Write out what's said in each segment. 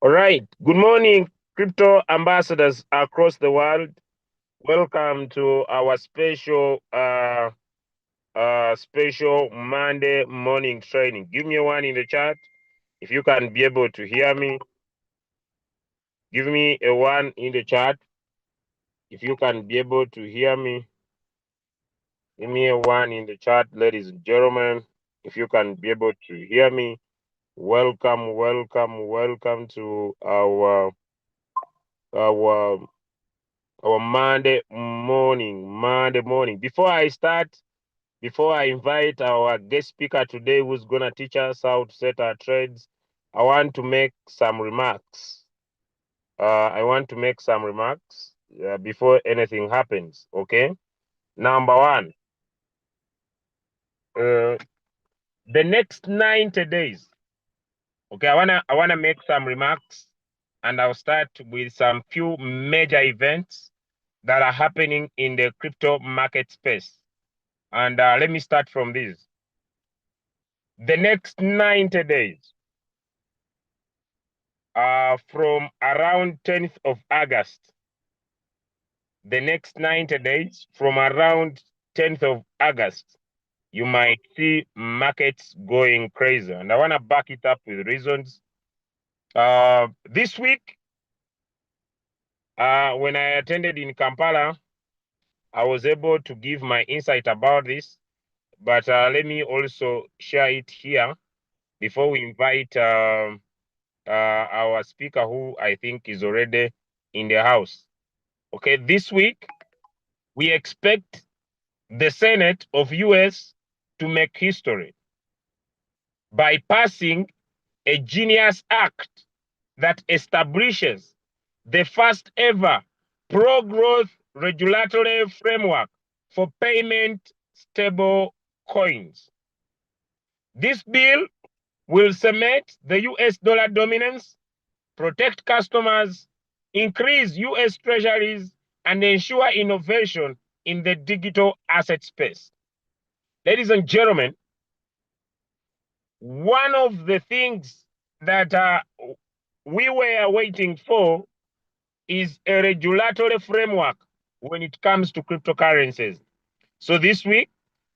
All right. Good morning, crypto ambassadors across the world. Welcome to our special Monday morning training. Give me a one in the chat if you can be able to hear me. Give me a one in the chat if you can be able to hear me. Give me a one in the chat, ladies and gentlemen, if you can be able to hear me. Welcome, welcome, welcome to our Monday morning. Before I invite our guest speaker today, who's gonna teach us how to set our trades, I want to make some remarks. Before anything happens. Okay. Number one, uh, the next 90 days. Okay, I wanna make some remarks, and I'll start with some few major events that are happening in the crypto market space. And let me start from this. The next 90 days, from around 10th of August, the next 90 days, from around 10th of August, you might see markets going crazy. And I want to back it up with reasons. This week, when I attended in Kampala, I was able to give my insight about this. But let me also share it here before we invite our speaker, who I think is already in the house. Okay, this week we expect the Senate of US to make history by passing a genius act that establishes the first ever pro-growth regulatory framework for payment stable coins. This bill will cement the US dollar dominance, protect customers, increase US treasuries, and ensure innovation in the digital asset space. Ladies and gentlemen, one of the things that we were waiting for is a regulatory framework when it comes to cryptocurrencies. So this week,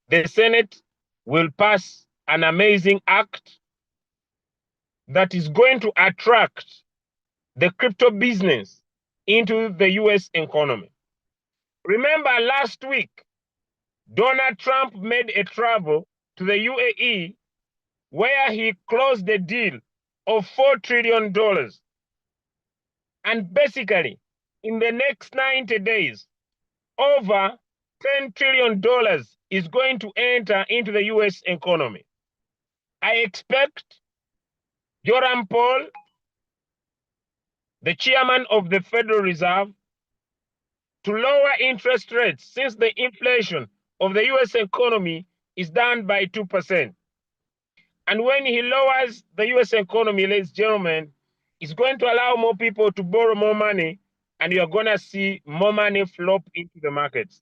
the Senate will pass an amazing act that is going to attract the crypto business into the US economy. Remember last week, Donald Trump made a travel to the UAE where he closed the deal of $4 trillion. And basically, in the next 90 days, over $10 trillion is going to enter into the US economy. I expect Jerome Powell, the chairman of the Federal Reserve, to lower interest rates since the inflation of the US economy is down by 2%. And when he lowers the US economy, ladies and gentlemen, it's going to allow more people to borrow more money, and you're going to see more money flop into the markets.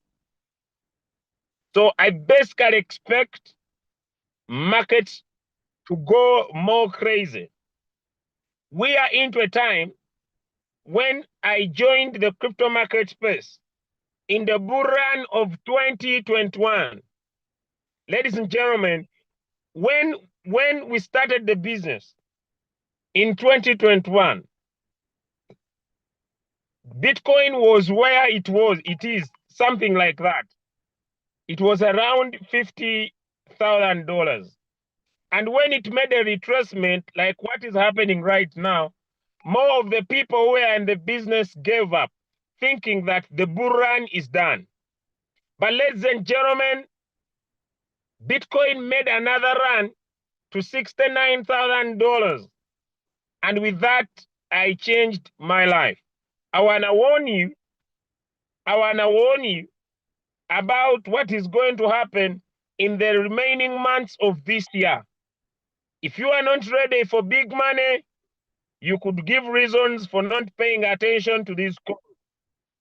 So I basically expect markets to go more crazy. We are into a time when I joined the crypto market space in the bull run of 2021. Ladies and gentlemen, when we started the business in 2021, Bitcoin was where it is something like that. It was around $50,000. And when it made a retracement, like what is happening right now, more of the people who were in the business gave up, thinking that the bull run is done. But ladies and gentlemen, Bitcoin made another run to $69,000. And with that, I changed my life. I wanna warn you about what is going to happen in the remaining months of this year. If you are not ready for big money, you could give reasons for not paying attention to this call.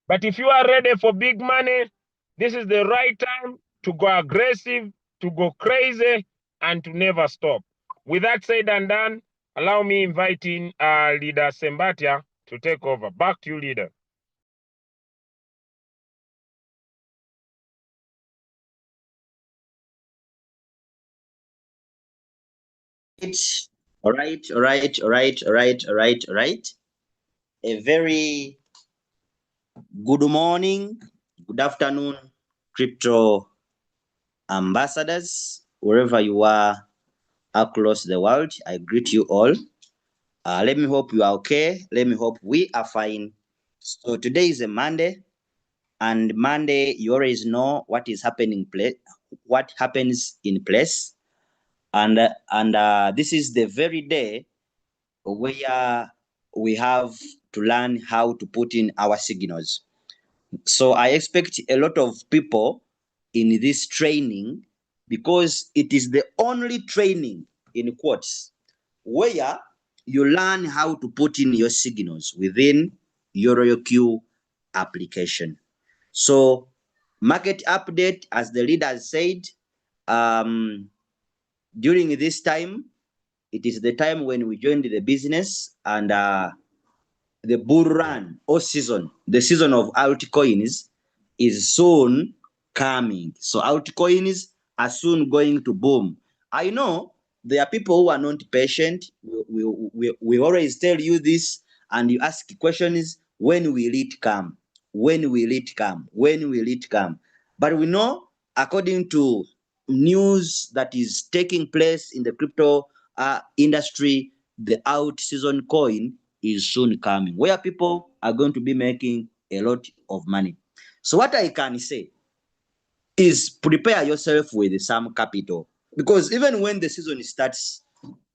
But if you are ready for big money, this is the right time to go aggressive, to go crazy, and to never stop. With that said and done, Allow me inviting Leader Sembatia to take over. Back to you, Leader. All right, all right, all right, all right, all right, all right. A very good morning, good afternoon, crypto ambassadors, wherever you are across the world. I greet you all. Let me hope you are okay. Let me hope we are fine. So today is a Monday, and Monday you always know what is happening place, what happens in place, and this is the very day where we have to learn how to put in our signals. So I expect a lot of people in this training because it is the only training in quotes where you learn how to put in your signals within your Royalq application. So market update, as the leader said, um, during this time, it is the time when we joined the business and the bull run or season, the season of altcoins is soon coming. So altcoins are soon going to boom. I know there are people who are not patient. We always tell you this, and you ask questions, when will it come? When will it come? When will it come? But we know, according to news that is taking place in the crypto industry, the out season coin is soon coming, where people are going to be making a lot of money. So what I can say is prepare yourself with some capital, because even when the season starts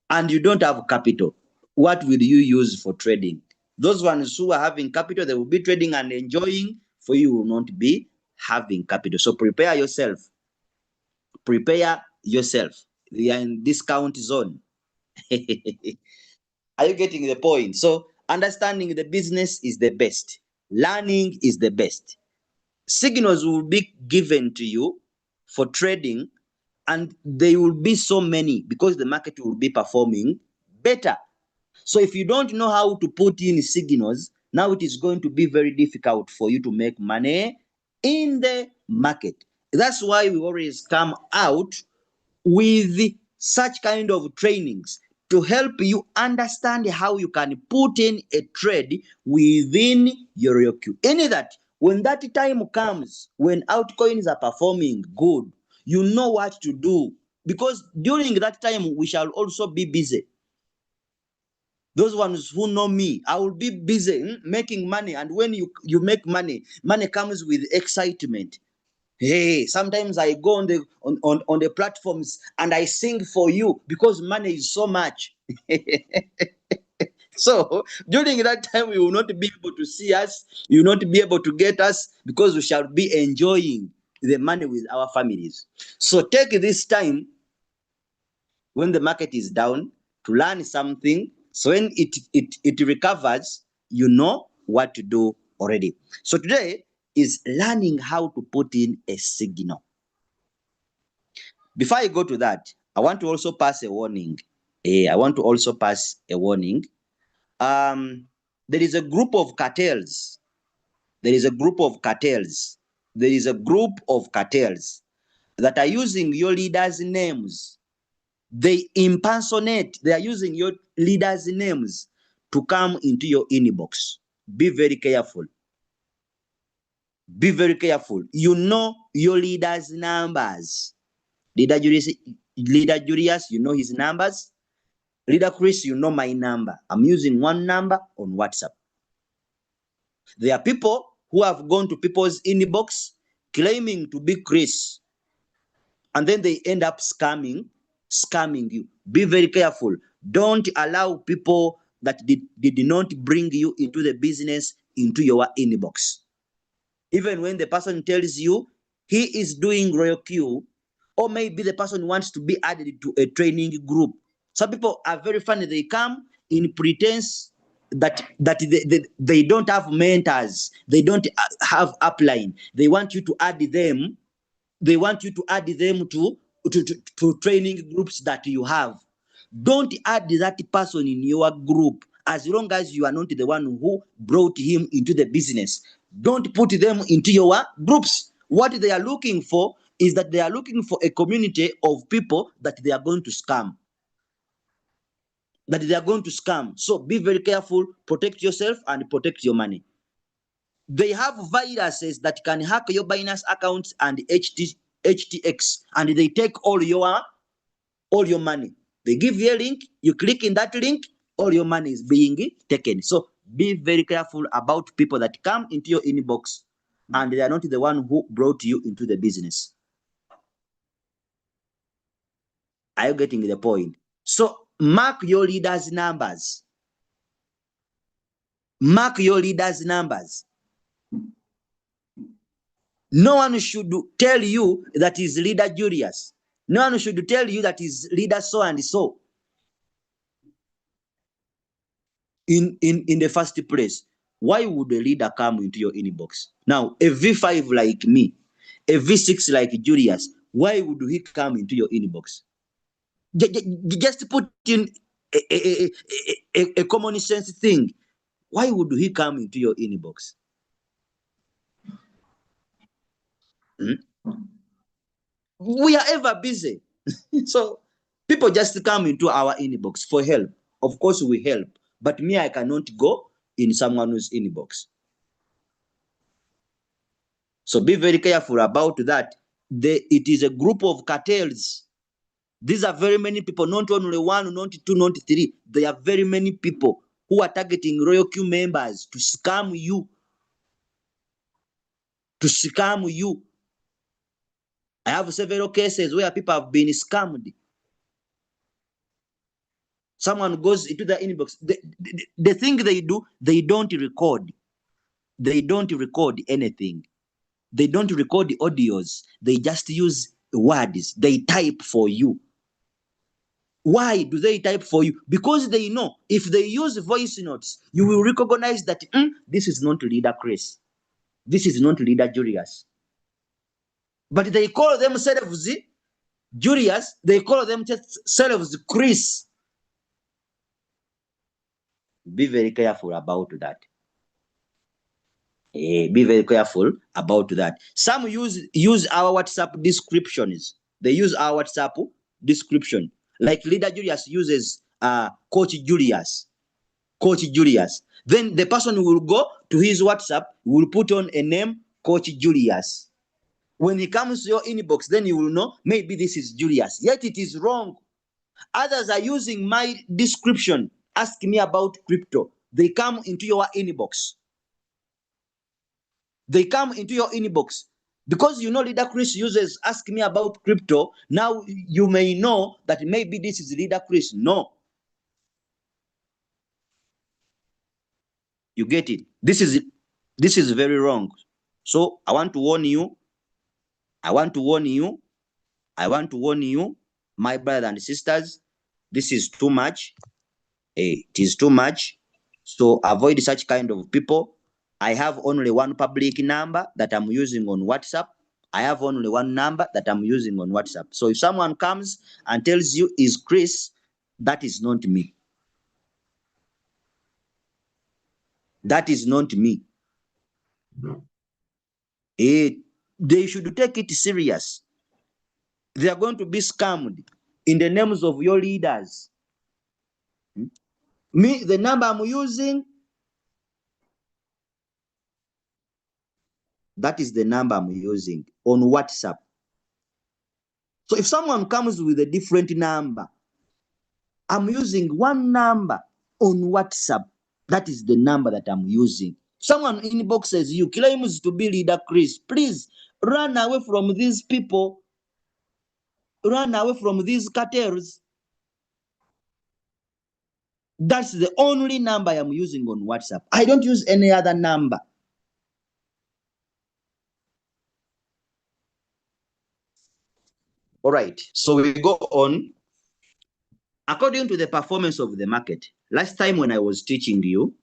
and you don't have capital, what will you use for trading? Those ones who are having capital, they will be trading and enjoying. For you will not be having capital. So prepare yourself. Prepare yourself. We are in discount zone. Are you getting the point? So understanding the business is the best. Learning is the best. Signals will be given to you for trading, and they will be so many because the market will be performing better. So if you don't know how to put in signals, now it is going to be very difficult for you to make money in the market. That's why we always come out with such kind of trainings to help you understand how you can put in a trade within your Royalq. In that, when that time comes, when altcoins are performing good, you know what to do. Because during that time, we shall also be busy. Those ones who know me, I will be busy making money. And when you make money, money comes with excitement. Hey, sometimes I go on the platforms and I sing for you because money is so much. So during that time, you will not be able to see us, you will not be able to get us because we shall be enjoying the money with our families. So take this time when the market is down to learn something. So when it recovers, you know what to do already. So today is learning how to put in a signal. Before I go to that, I want to also pass a warning. I want to also pass a warning. There is a group of cartels. There is a group of cartels. There is a group of cartels that are using your leaders' names. They impersonate. They are using your leaders' names to come into your inbox. Be very careful. Be very careful. You know your leaders' numbers. Leader Julius, you know his numbers. Leader Chris, you know my number. I'm using one number on WhatsApp. There are people who have gone to people's inbox claiming to be Chris, and then they end up scamming you. Be very careful. Don't allow people that did not bring you into the business into your inbox. Even when the person tells you he is doing Royalq, or maybe the person wants to be added to a training group. Some people are very funny. They come in pretense that they don't have mentors. They don't have upline. They want you to add them. They want you to add them to training groups that you have. Don't add that person in your group as long as you are not the one who brought him into the business. Don't put them into your groups. What they are looking for is that they are looking for a community of people that they are going to scam. So be very careful, protect yourself and protect your money. They have viruses that can hack your Binance accounts and HTX, and they take all your money. They give you a link, you click in that link, all your money is being taken. So be very careful about people that come into your inbox and they are not the one who brought you into the business. Are you getting the point? So mark your leaders' numbers. Mark your leaders' numbers. No one should tell you that is leader Julius. No one should tell you that is leader so and so. In the first place, why would a leader come into your inbox? Now, a V5 like me, a V6 like Julius, why would he come into your inbox? Just put in a common sense thing. Why would he come into your inbox? We are ever busy. So people just come into our inbox for help. Of course, we help. But me, I cannot go in someone's inbox. So be very careful about that. It is a group of cartels. These are very many people, not only one, not two, not three. There are very many people who are targeting Royalq members to scam you. I have several cases where people have been scammed. Someone goes into the inbox. The thing they do, they don't record. They don't record anything. They don't record the audios. They just use words. They type for you. Why do they type for you? Because they know if they use voice notes, you will recognize that this is not leader Chris. This is not leader Julius. But they call themselves Julius. They call themselves Chris. Be very careful about that. Be very careful about that. Some use our WhatsApp descriptions. They use our WhatsApp description. Like leader Julius uses Coach Julius. Then the person will go to his WhatsApp, will put on a name, Coach Julius. When he comes to your inbox, then you will know maybe this is Julius. Yet it is wrong. Others are using my description. Ask me about crypto. They come into your inbox. Because you know Leader Chris uses ask me about crypto. Now you may know that maybe this is Leader Chris. No. You get it? This is very wrong. So I want to warn you, my brothers and sisters, this is too much. It is too much. So avoid such kind of people. I have only one public number that I'm using on WhatsApp. So if someone comes and tells you is Chris, that is not me. They should take it serious. They are going to be scammed in the names of your leaders. Me, the number I'm using, that is the number I'm using on WhatsApp. So if someone comes with a different number, I'm using one number on WhatsApp. That is the number that I'm using. Someone inboxes you, claims to be Leader Chris. Please run away from these people. Run away from these cartels. That's the only number I'm using on WhatsApp. I don't use any other number. All right, so we go on. According to the performance of the market, last time when I was teaching you,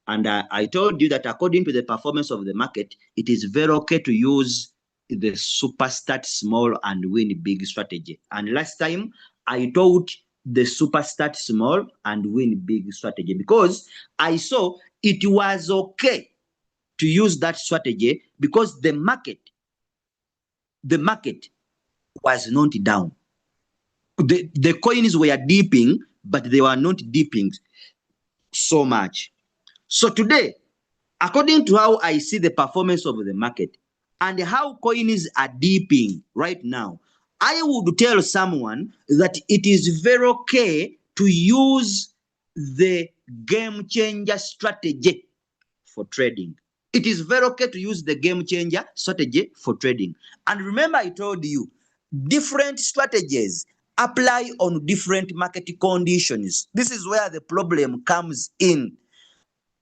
and I told you that according to the performance of the market, it is very okay to use the super start small and win big strategy. And last time I told the super start small and win big strategy, because I saw it was okay to use that strategy because the market was not down. The coins were dipping, but they were not dipping so much. So today, according to how I see the performance of the market and how coins are dipping right now, I would tell someone that it is very okay to use the game changer strategy for trading. It is very okay to use the game changer strategy for trading. And remember, I told you, different strategies apply on different market conditions. This is where the problem comes in.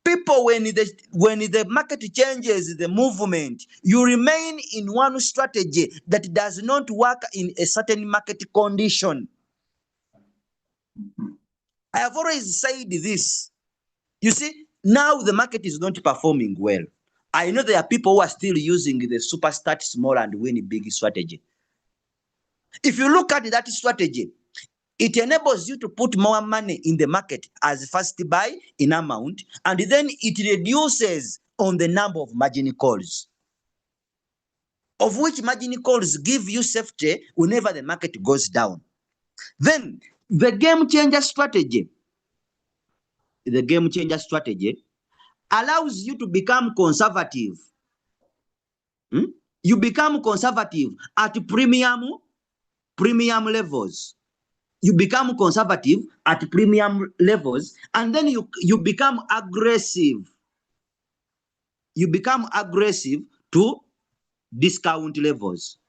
People, when the market changes the movement, you remain in one strategy that does not work in a certain market condition. I have always said this. You see, now the market is not performing well. I know there are people who are still using the super start small and win big strategy. If you look at that strategy, it enables you to put more money in the market as first buy in amount, and then it reduces on the number of margin calls, of which margin calls give you safety whenever the market goes down. Then the game changer strategy allows you to become conservative. You become conservative at premium levels. You become conservative at premium levels, and then you become aggressive. You become aggressive to discount levels.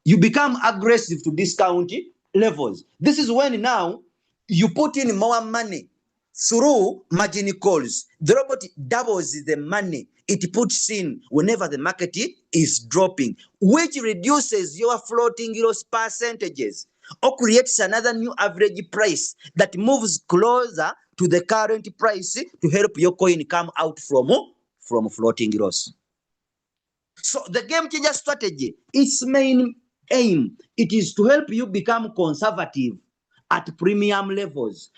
You become aggressive to discount levels. This is when now you put in more money through margin calls. The robot doubles the money it puts in whenever the market is dropping, which reduces your floating loss percentages or creates another new average price that moves closer to the current price to help your coin come out from floating loss. So the game changer strategy, its main aim, it is to help you become conservative at premium levels.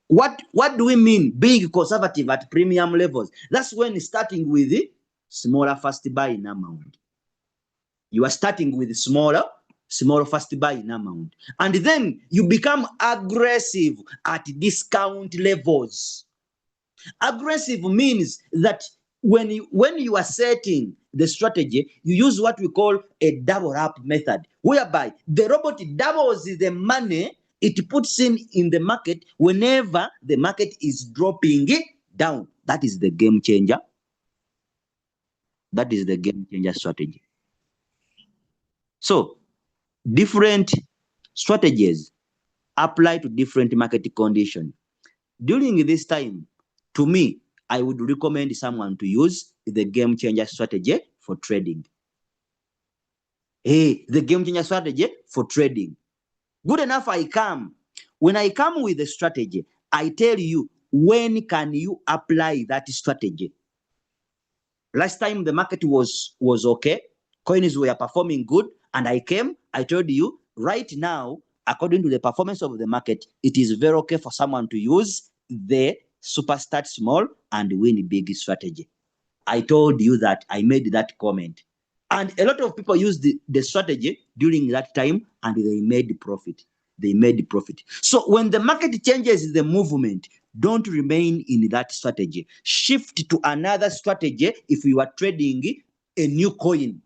What do we mean being conservative at premium levels? That's when starting with smaller first buy in amount. You are starting with smaller first buy in amount. And then you become aggressive at discount levels. Aggressive means that when you are setting the strategy, you use what we call a double up method, whereby the robot doubles the money it puts in the market whenever the market is dropping down. That is the game changer. That is the game changer strategy. So different strategies apply to different market conditions. During this time, to me, I would recommend someone to use the game changer strategy for trading. Hey, the game changer strategy for trading. Good enough when I come with the strategy, I tell you when can you apply that strategy. Last time the market was okay, coins were performing good, and I told you right now, according to the performance of the market, it is very okay for someone to use the super start small and win big strategy. I told you that, I made that comment. And a lot of people used the strategy during that time and they made profit. So when the market changes the movement, don't remain in that strategy. Shift to another strategy if you are trading a new coin.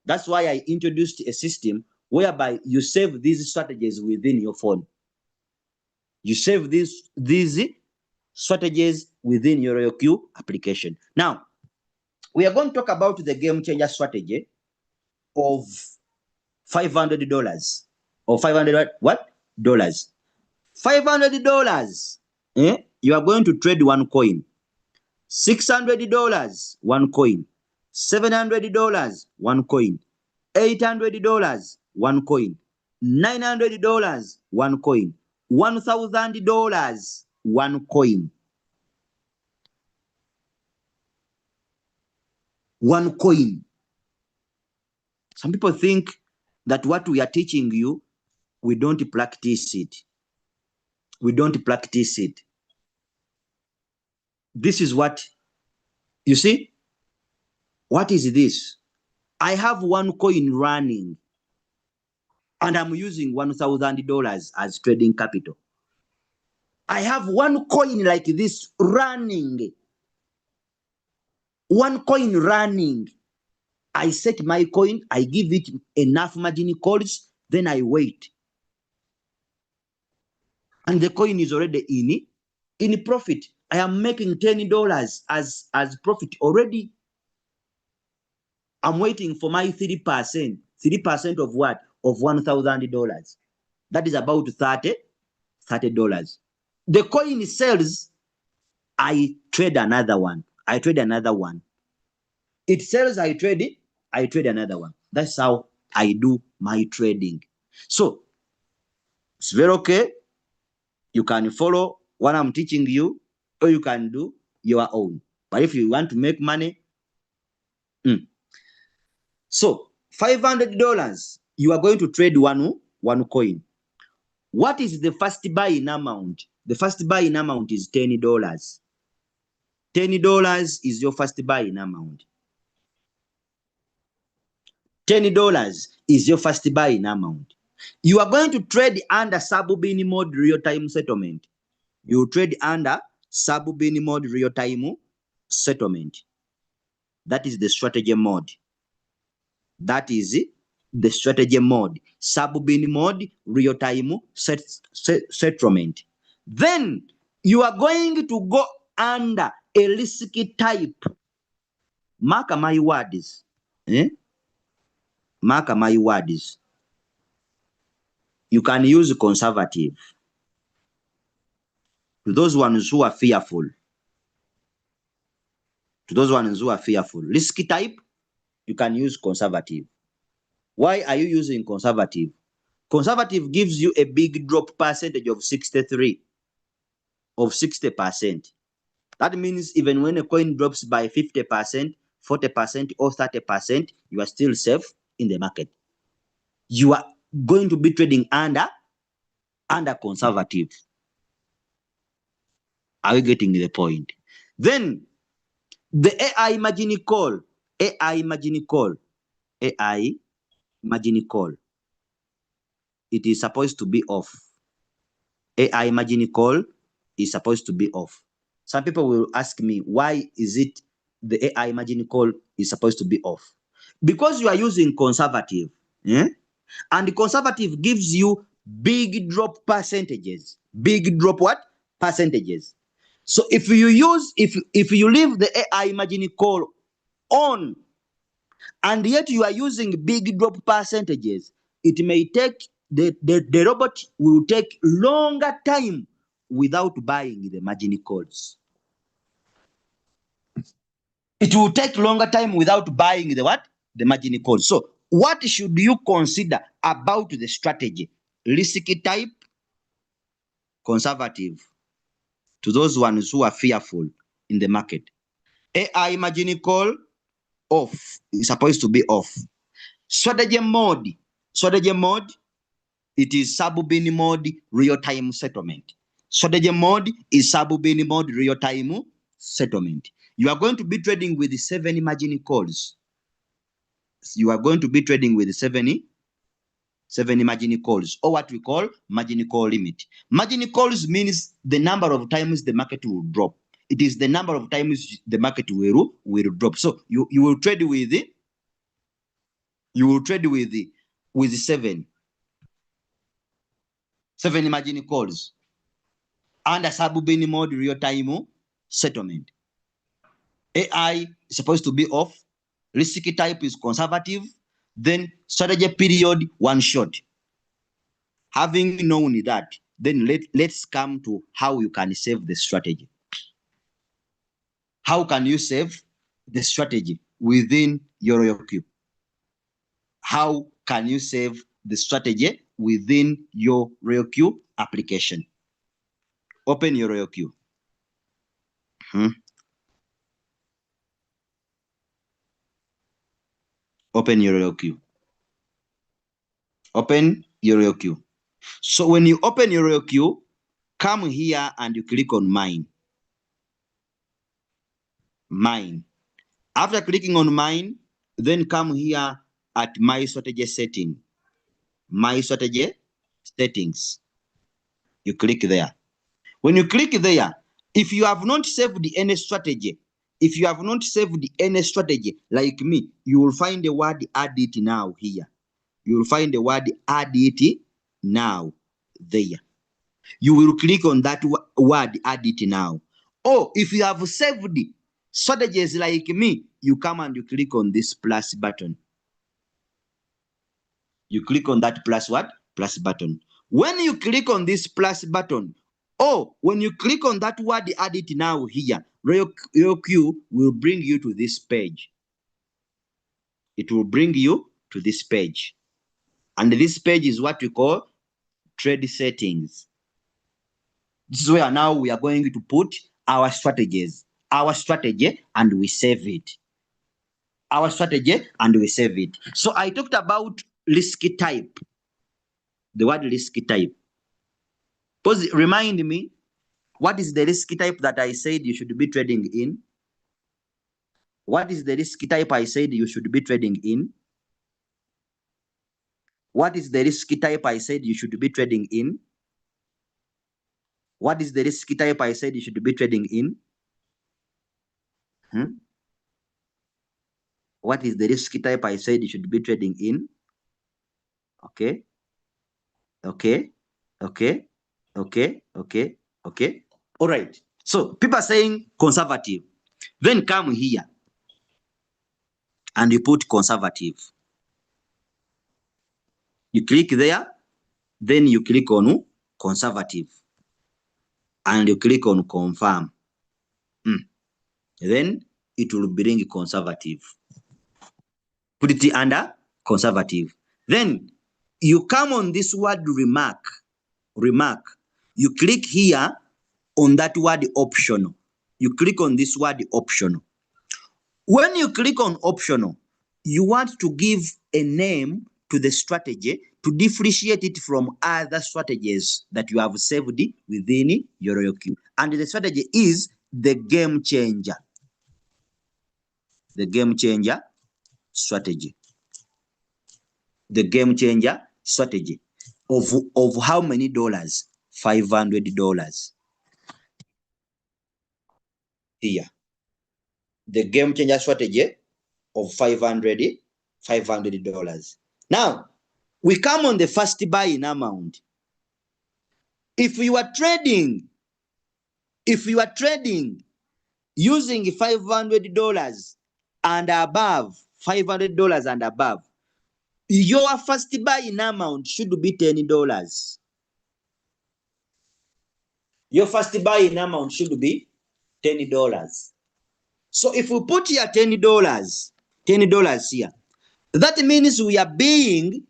That's why I introduced a system whereby you save these strategies within your phone. You save these strategies within your Royalq application. Now, we are going to talk about the game changer strategy of $500 or 500 what? Dollars. $500. You are going to trade one coin. $600, one coin. $700, one coin. $800, one coin. $900, one coin. $1,000, one coin. One coin. Some people think that what we are teaching you We don't practice it. We don't practice it. This is what, you see? What is this? I have one coin running and I'm using $1,000 as trading capital. I have one coin like this running. One coin running. I set my coin, I give it enough margin calls, then I wait. And the coin is already in profit. I am making $10 as profit already. I'm waiting for my 3%. 3% of what? Of $1,000. That is about $30. The coin sells, I trade another one. I trade another one. It sells, I trade it, I trade another one. That's how I do my trading. So it's very okay. You can follow what I'm teaching you, or you can do your own. But if you want to make money, so $500, you are going to trade one coin. What is the first buy-in amount? The first buy-in amount is $10. $10 is your first buy-in amount. $10 is your first buy-in amount. You are going to trade under sub-bin mode real-time settlement. You trade under sub-bin mode real-time settlement. That is the strategy mode. That is the strategy mode. Sub-bin mode real-time settlement. Then you are going to go under a risky type. Mark my words. Mark my words. You can use conservative. To those ones who are fearful. To those ones who are fearful. Risky type, you can use conservative. Why are you using conservative? Conservative gives you a big drop percentage of 63, of 60%. That means even when a coin drops by 50%, 40%, or 30%, you are still safe in the market. You are going to be trading under conservative. Are you getting the point? Then the AI margin call, AI margin call, AI margin call, it is supposed to be off. AI margin call is supposed to be off. Some people will ask me, why is it the AI margin call is supposed to be off? Because you are using conservative, and conservative gives you big drop percentages. Big drop what? Percentages. So if you use, if you leave the AI margin call on, and yet you are using big drop percentages, it may take the robot will take longer time without buying the margin calls. It will take longer time without buying the what? The margin calls. So what should you consider about the strategy? Risky type, conservative. To those ones who are fearful in the market. AI margin call, off. It's supposed to be off. Strategy mode. Strategy mode, it is sub-bin mode real-time settlement. Strategy mode is sub-bin mode real-time settlement. You are going to be trading with 7 margin calls. You are going to be trading with 7 margin calls, or what we call margin call limit. Margin calls means the number of times the market will drop. It is the number of times the market will drop. So you will trade with it. You will trade with 7 margin calls under sub-bin mode real-time settlement. AI is supposed to be off. Risky type is conservative. Then strategy period, one shot. Having known that, then let's come to how you can save the strategy. How can you save the strategy within your Royalq? How can you save the strategy within your Royalq application? Open your Royalq. Open your Royalq. Open your Royalq. So when you open your Royalq, come here and you click on mine. Mine. After clicking on mine, then come here at my strategy setting. My strategy settings. You click there. When you click there, if you have not saved any strategy, like me, you will find the word add it now here. You will find the word add it now there. You will click on that word add it now. Or if you have saved strategies like me, you come and you click on this plus button. You click on that plus what? Plus button. When you click on this plus button, or when you click on that word add it now here, Royalq will bring you to this page. It will bring you to this page. And this page is what we call trade settings. This is where now we are going to put our strategies, our strategy, and we save it. Our strategy, and we save it. So I talked about risk type. The word risk type. Because remind me, what is the risk type that I said you should be trading in? What is the risk type I said you should be trading in? What is the risk type I said you should be trading in? What is the risk type I said you should be trading in? What is the risk type I said you should be trading in? Okay. Okay. Okay. Okay. Okay. Okay. All right. So people are saying conservative. Then come here and you put conservative. You click there, then you click on conservative and you click on confirm. Then it will bring conservative. Put it under conservative. Then you come on this word remark. You click here on that word optional. You click on this word optional. When you click on optional, you want to give a name to the strategy to differentiate it from other strategies that you have saved within your Royalq. And the strategy is the game changer. The game changer strategy. The game changer strategy of how many dollars? $500 here. The game changer strategy of $500. Now, we come on the first buying amount. If you are trading using $500 and above, $500 and above, your first buying amount should be $10. Your first buying amount should be $10. So if we put here $10 here, that means we are being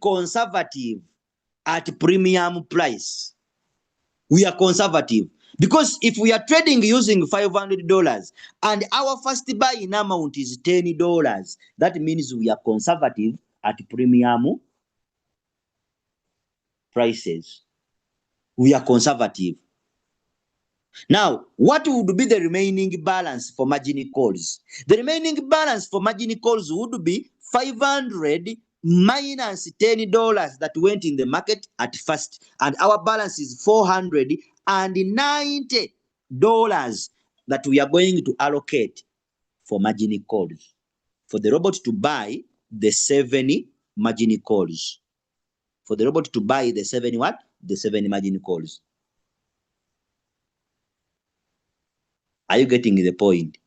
conservative at premium price. We are conservative because if we are trading using $500 and our first buying amount is $10, that means we are conservative at premium prices. We are conservative. Now, what would be the remaining balance for margin calls? The remaining balance for margin calls would be 500 minus $10 that went in the market at first, and our balance is $490 that we are going to allocate for margin calls, for the robot to buy the 7 margin calls. For the robot to buy the 7 what? The 7 margin calls. Are you getting the point?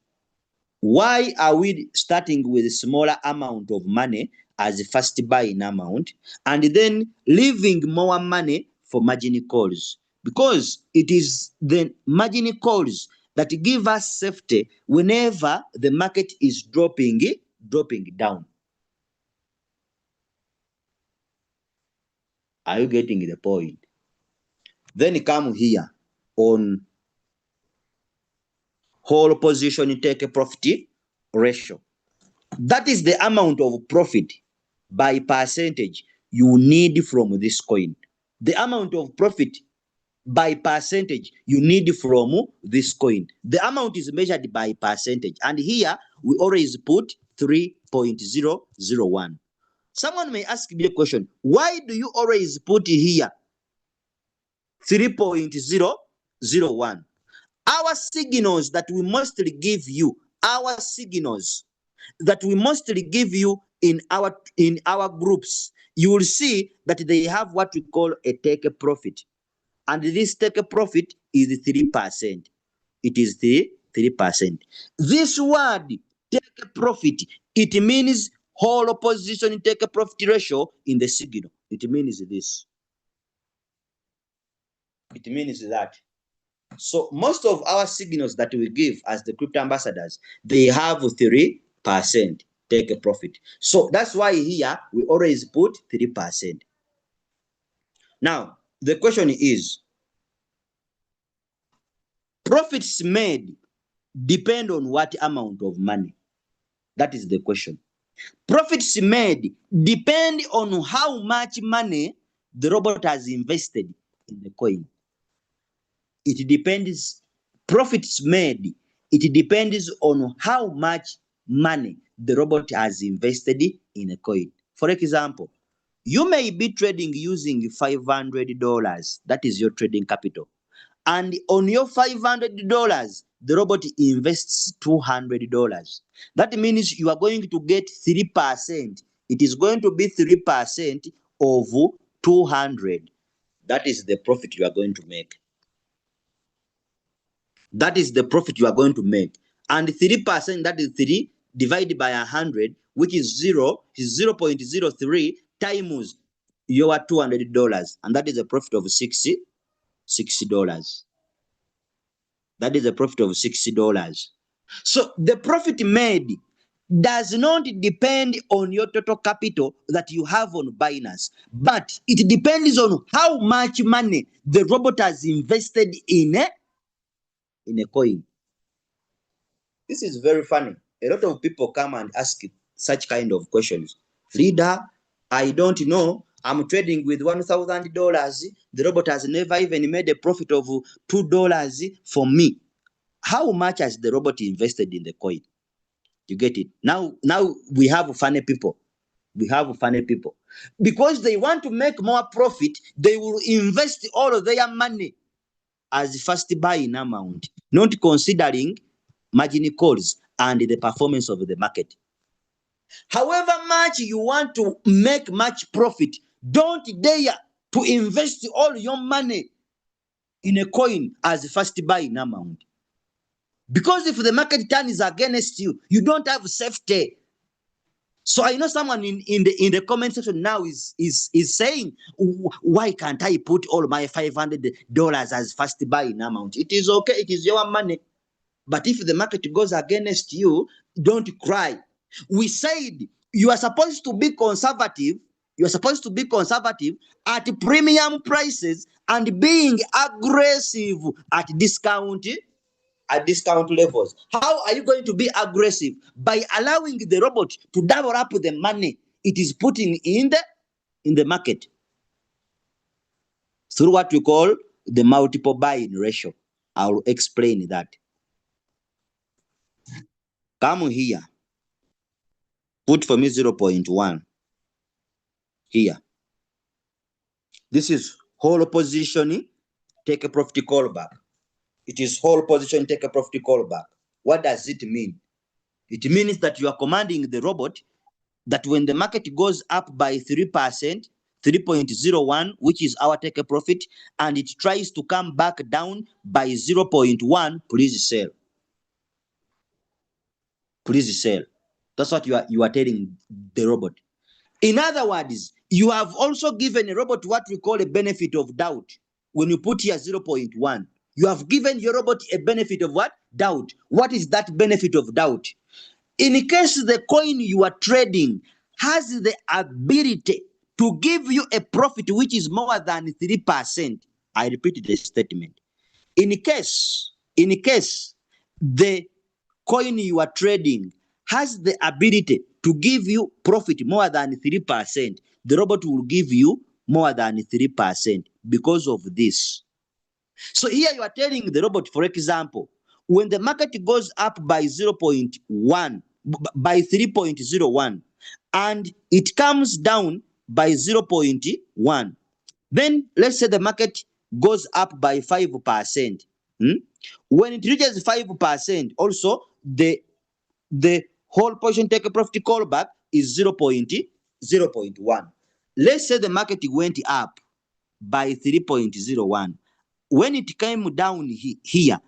Why are we starting with a smaller amount of money as a first buying amount and then leaving more money for margin calls? Because it is the margin calls that give us safety whenever the market is dropping down. Are you getting the point? Then come here on whole position take profit ratio. That is the amount of profit by percentage you need from this coin. The amount of profit by percentage you need from this coin. The amount is measured by percentage. And here we always put 3.001. Someone may ask me a question, why do you always put here 3.001? Our signals that we mostly give you, our signals that we mostly give you in our groups, you will see that they have what we call a take a profit. And this take a profit is 3%. It is 3%. This word take a profit, it means whole position take a profit ratio in the signal. It means this. It means that. So most of our signals that we give as the crypto ambassadors, they have 3% take a profit. So that's why here we always put 3%. Now, the question is, profits made depend on what amount of money? That is the question. Profits made depend on how much money the robot has invested in the coin. It depends, profits made, it depends on how much money the robot has invested in a coin. For example, you may be trading using $500. That is your trading capital. And on your $500, the robot invests $200. That means you are going to get 3%. It is going to be 3% of 200. That is the profit you are going to make. That is the profit you are going to make. And 3%, that is 3 divided by 100, which is 0.03 times your $200. And that is a profit of $60. That is a profit of $60. So the profit made does not depend on your total capital that you have on Binance, but it depends on how much money the robot has invested in a coin. This is very funny. A lot of people come and ask such kind of questions. Leader, I don't know. I'm trading with $1,000. The robot has never even made a profit of $2 for me. How much has the robot invested in the coin? You get it? Now we have funny people. We have funny people. Because they want to make more profit, they will invest all of their money as first buying amount, not considering margin calls and the performance of the market. However much you want to make much profit, don't dare to invest all your money in a coin as first buying amount. Because if the market turns against you, you don't have safety. So I know someone in the comment section now is saying, why can't I put all my $500 as first buying amount? It is okay, it is your money. But if the market goes against you, don't cry. We said you are supposed to be conservative. You are supposed to be conservative at premium prices and being aggressive at discount levels. How are you going to be aggressive? By allowing the robot to double up the money it is putting in the market through what we call the multiple buying ratio. I will explain that. Come here. Put for me 0.1 here. This is whole position, take a profit callback. It is whole position, take a profit callback. What does it mean? It means that you are commanding the robot that when the market goes up by 3%, 3.01, which is our take a profit, and it tries to come back down by 0.1, please sell. Please sell. That's what you are telling the robot. In other words, you have also given a robot what we call a benefit of doubt. When you put here 0.1, you have given your robot a benefit of what? Doubt. What is that benefit of doubt? In case the coin you are trading has the ability to give you a profit which is more than 3%, I repeat the statement. In case the coin you are trading has the ability to give you profit more than 3%, the robot will give you more than 3% because of this. So here you are telling the robot, for example, when the market goes up by 0.1, by 3.01, and it comes down by 0.1, then let's say the market goes up by 5%. When it reaches 5%, also the whole portion take a profit callback is 0.1. Let's say the market went up by 3.01. When it came down here,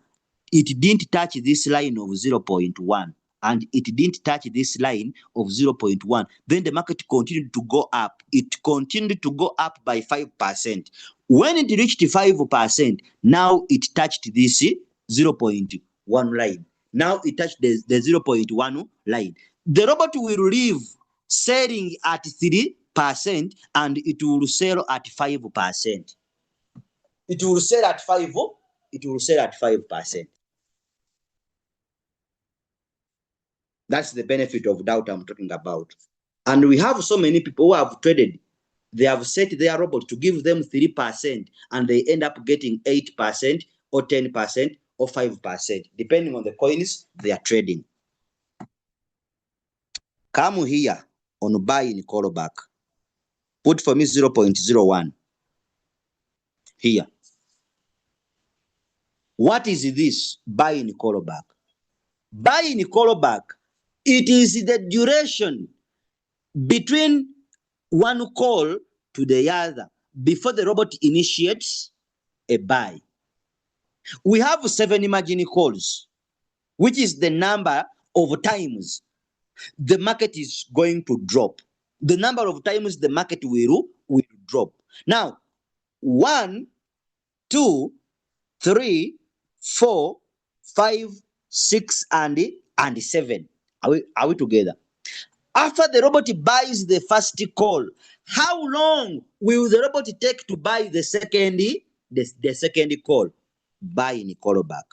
it didn't touch this line of 0.1, and it didn't touch this line of 0.1. Then the market continued to go up. It continued to go up by 5%. When it reached 5%, now it touched this 0.1 line. Now it touched the 0.1 line. The robot will leave selling at 3% and it will sell at 5%. It will sell at 5. It will sell at 5%. That's the benefit of doubt I'm talking about. And we have so many people who have traded. They have set their robot to give them 3%, and they end up getting 8% or 10% or 5%, depending on the coins they are trading. Come here on buy in callback. Put for me 0.01 here. What is this buy in callback? Buy in callback, it is the duration between one call to the other before the robot initiates a buy. We have 7 margin calls, which is the number of times the market is going to drop. The number of times the market will drop. Now, 1, 2, 3, 4, 5, 6, and 7. Are we together? After the robot buys the first call, how long will the robot take to buy the second call? Buy in callback.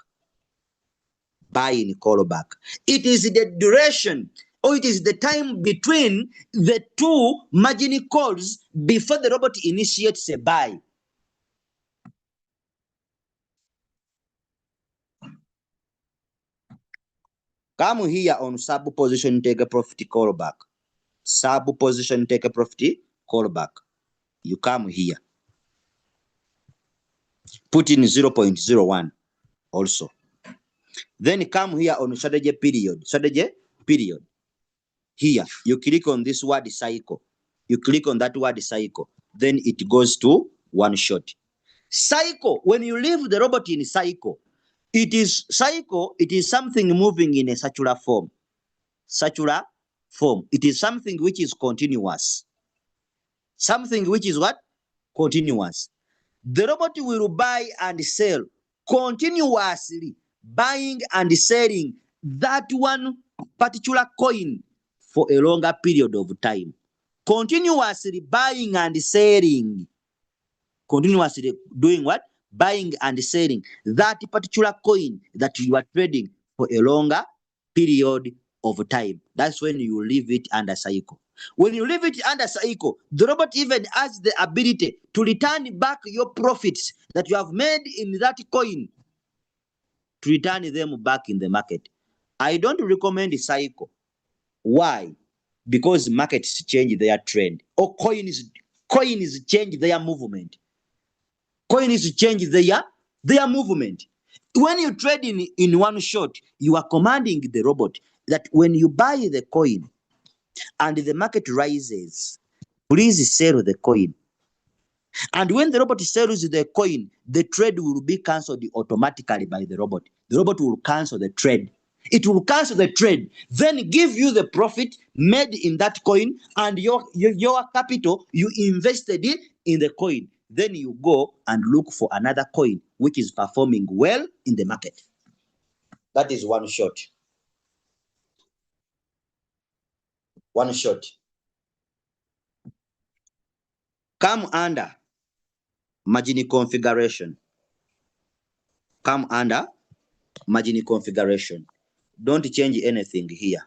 Buy in callback. It is the duration, or it is the time between the 2 margin calls before the robot initiates a buy. Come here on sub position take a profit callback. Sub position take a profit callback. You come here. Put in 0.01 also. Then come here on strategy period. Strategy period. Here, you click on this word cycle. You click on that word cycle. Then it goes to one shot. Cycle, when you leave the robot in cycle, it is something moving in a circular form. Circular form. It is something which is continuous. Something which is what? Continuous. The robot will buy and sell continuously, buying and selling that one particular coin for a longer period of time. Continuously buying and selling. Continuously doing what? Buying and selling that particular coin that you are trading for a longer period of time. That's when you leave it under cycle. When you leave it under cycle, the robot even has the ability to return back your profits that you have made in that coin, to return them back in the market. I don't recommend the cycle. Why? Because markets change their trend, or coins change their movement. Coins change their movement. When you trade in one shot, you are commanding the robot that when you buy the coin and the market rises, please sell the coin. And when the robot sells the coin, the trade will be cancelled automatically by the robot. The robot will cancel the trade. It will cancel the trade, then give you the profit made in that coin and your capital you invested in the coin. Then you go and look for another coin which is performing well in the market. That is one shot. One shot. Come under margin configuration. Come under margin configuration. Don't change anything here.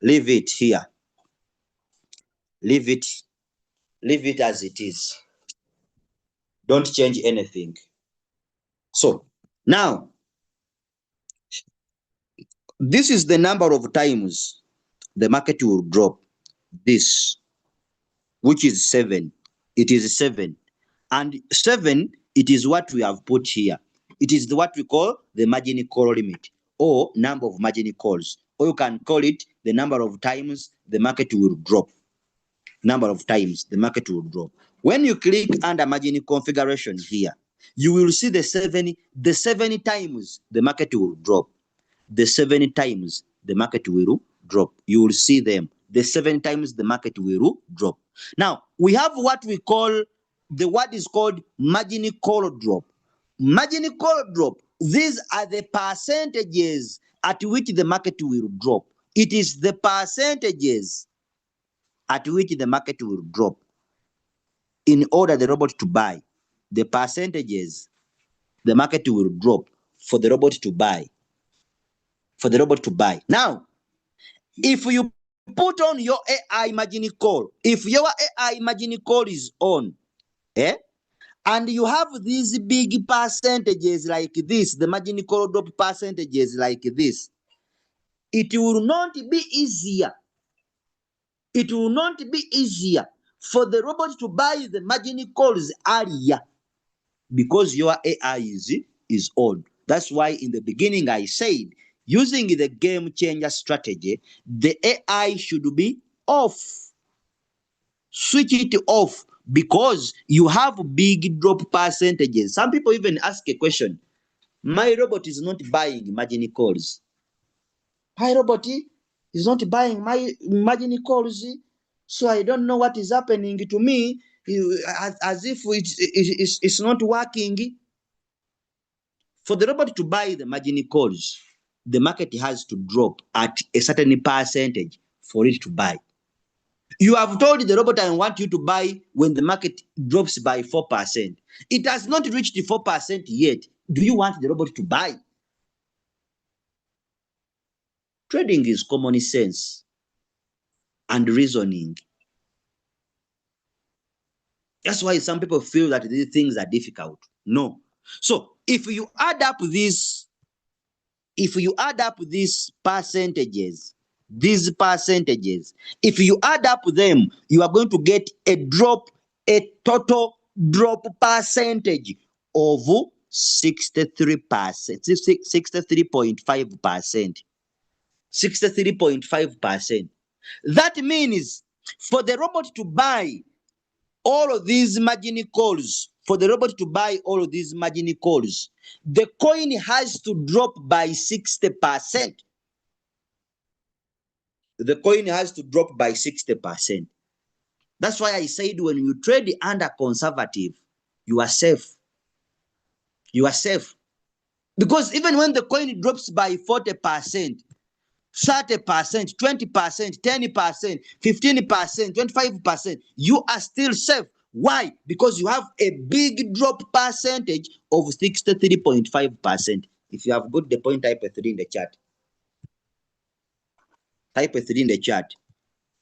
Leave it here. Leave it as it is. Don't change anything. So now, this is the number of times the market will drop. This, which is 7. It is 7. And 7, it is what we have put here. It is what we call the margin call limit, or number of margin calls, or you can call it the number of times the market will drop. Number of times the market will drop. When you click under margin configuration here, you will see the 7 times the market will drop. The 7 times the market will drop. You will see them. The 7 times the market will drop. Now, we have what we call, the word is called margin call drop. Margin call drop, these are the percentages at which the market will drop. It is the percentages at which the market will drop in order the robot to buy. The percentages the market will drop for the robot to buy. For the robot to buy. Now, if you put on your AI margin call, if your AI margin call is on, eh, and you have these big percentages like this, the margin call drop percentages like this, it will not be easier. It will not be easier for the robot to buy the margin calls earlier because your AI is on. That's why in the beginning I said, using the game changer strategy, the AI should be off. Switch it off because you have big drop percentages. Some people even ask a question, my robot is not buying margin calls. My robot is not buying my margin calls, so I don't know what is happening to me, as if it's not working. For the robot to buy the margin calls, the market has to drop at a certain percentage for it to buy. You have told the robot, I want you to buy when the market drops by 4%. It has not reached the 4% yet. Do you want the robot to buy? Trading is common sense and reasoning. That's why some people feel that these things are difficult. No. So if you add up these percentages, if you add up them, you are going to get a total drop percentage of 63%, 63.5%. 63.5%. That means for the robot to buy all of these margin calls, the coin has to drop by 60%. The coin has to drop by 60%. That's why I said when you trade under conservative, you are safe. You are safe. Because even when the coin drops by 40%, 30%, 20%, 10%, 15%, 25%, you are still safe. Why? Because you have a big drop percentage of 63.5%. If you have got the point, type a 3 in the chat. Type a 3 in the chat.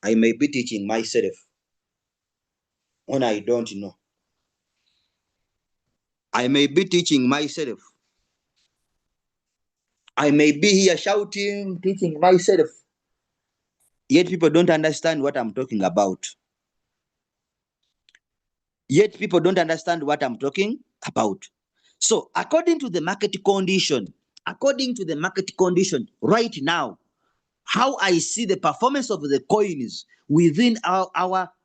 I may be teaching myself when I don't know. I may be teaching myself. I may be here shouting, teaching myself. Yet people don't understand what I'm talking about. So according to the market condition, right now, how I see the performance of the coins within our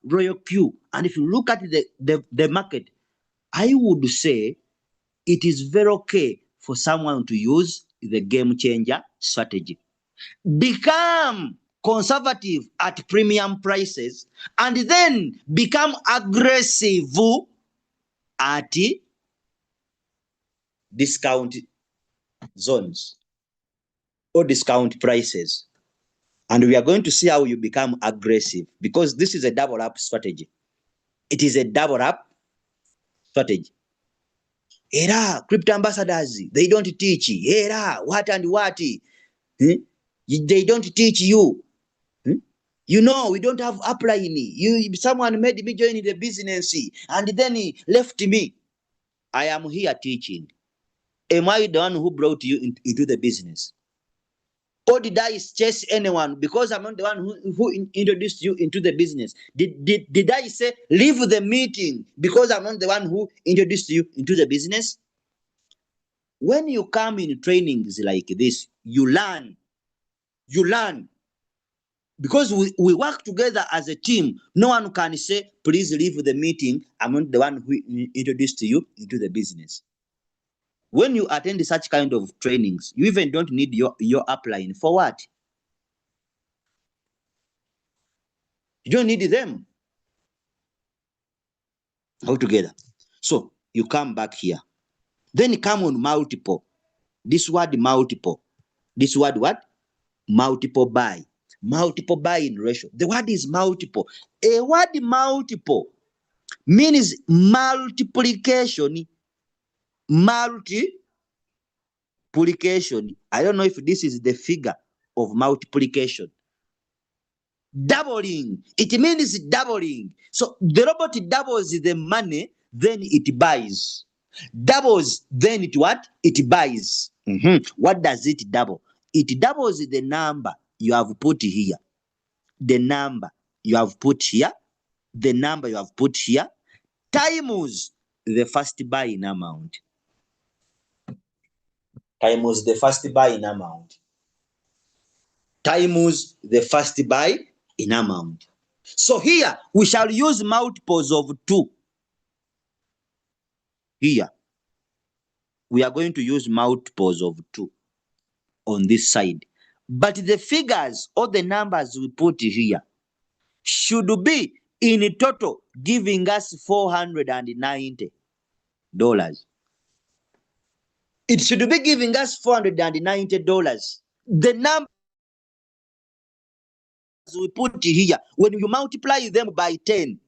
Royalq, and if you look at the market, I would say it is very okay for someone to use the game changer strategy. Become conservative at premium prices and then become aggressive at discount zones or discount prices. And we are going to see how you become aggressive because this is a double up strategy. It is a double up strategy. Era, crypto ambassadors, they don't teach. Era, what and what? They don't teach you. You know, we don't have upline. Someone made me join the business and then he left me. I am here teaching. Am I the one who brought you into the business? Or did I chase anyone because I'm not the one who introduced you into the business? Did I say leave the meeting because I'm not the one who introduced you into the business? When you come in trainings like this, you learn. You learn. Because we work together as a team. No one can say, please leave the meeting. I'm not the one who introduced you into the business. When you attend such kind of trainings, you even don't need your upline. For what? You don't need them altogether. So you come back here. Then come on multiple. This word multiple. This word what? Multiple buy. Multiple buy in ratio. The word is multiple. A word multiple means multiplication. Multiplication. I don't know if this is the figure of multiplication. Doubling. It means doubling. So the robot doubles the money, then it buys. Doubles, then it what? It buys. What does it double? It doubles the number you have put here. The number you have put here. The number you have put here times the first buying amount. Times the first buying amount. Times the first buy in amount. So here we shall use multiples of 2. Here we are going to use multiples of 2 on this side. But the figures or the numbers we put here should be in total giving us $490. It should be giving us $490. The numbers we put here, when you multiply them by 10,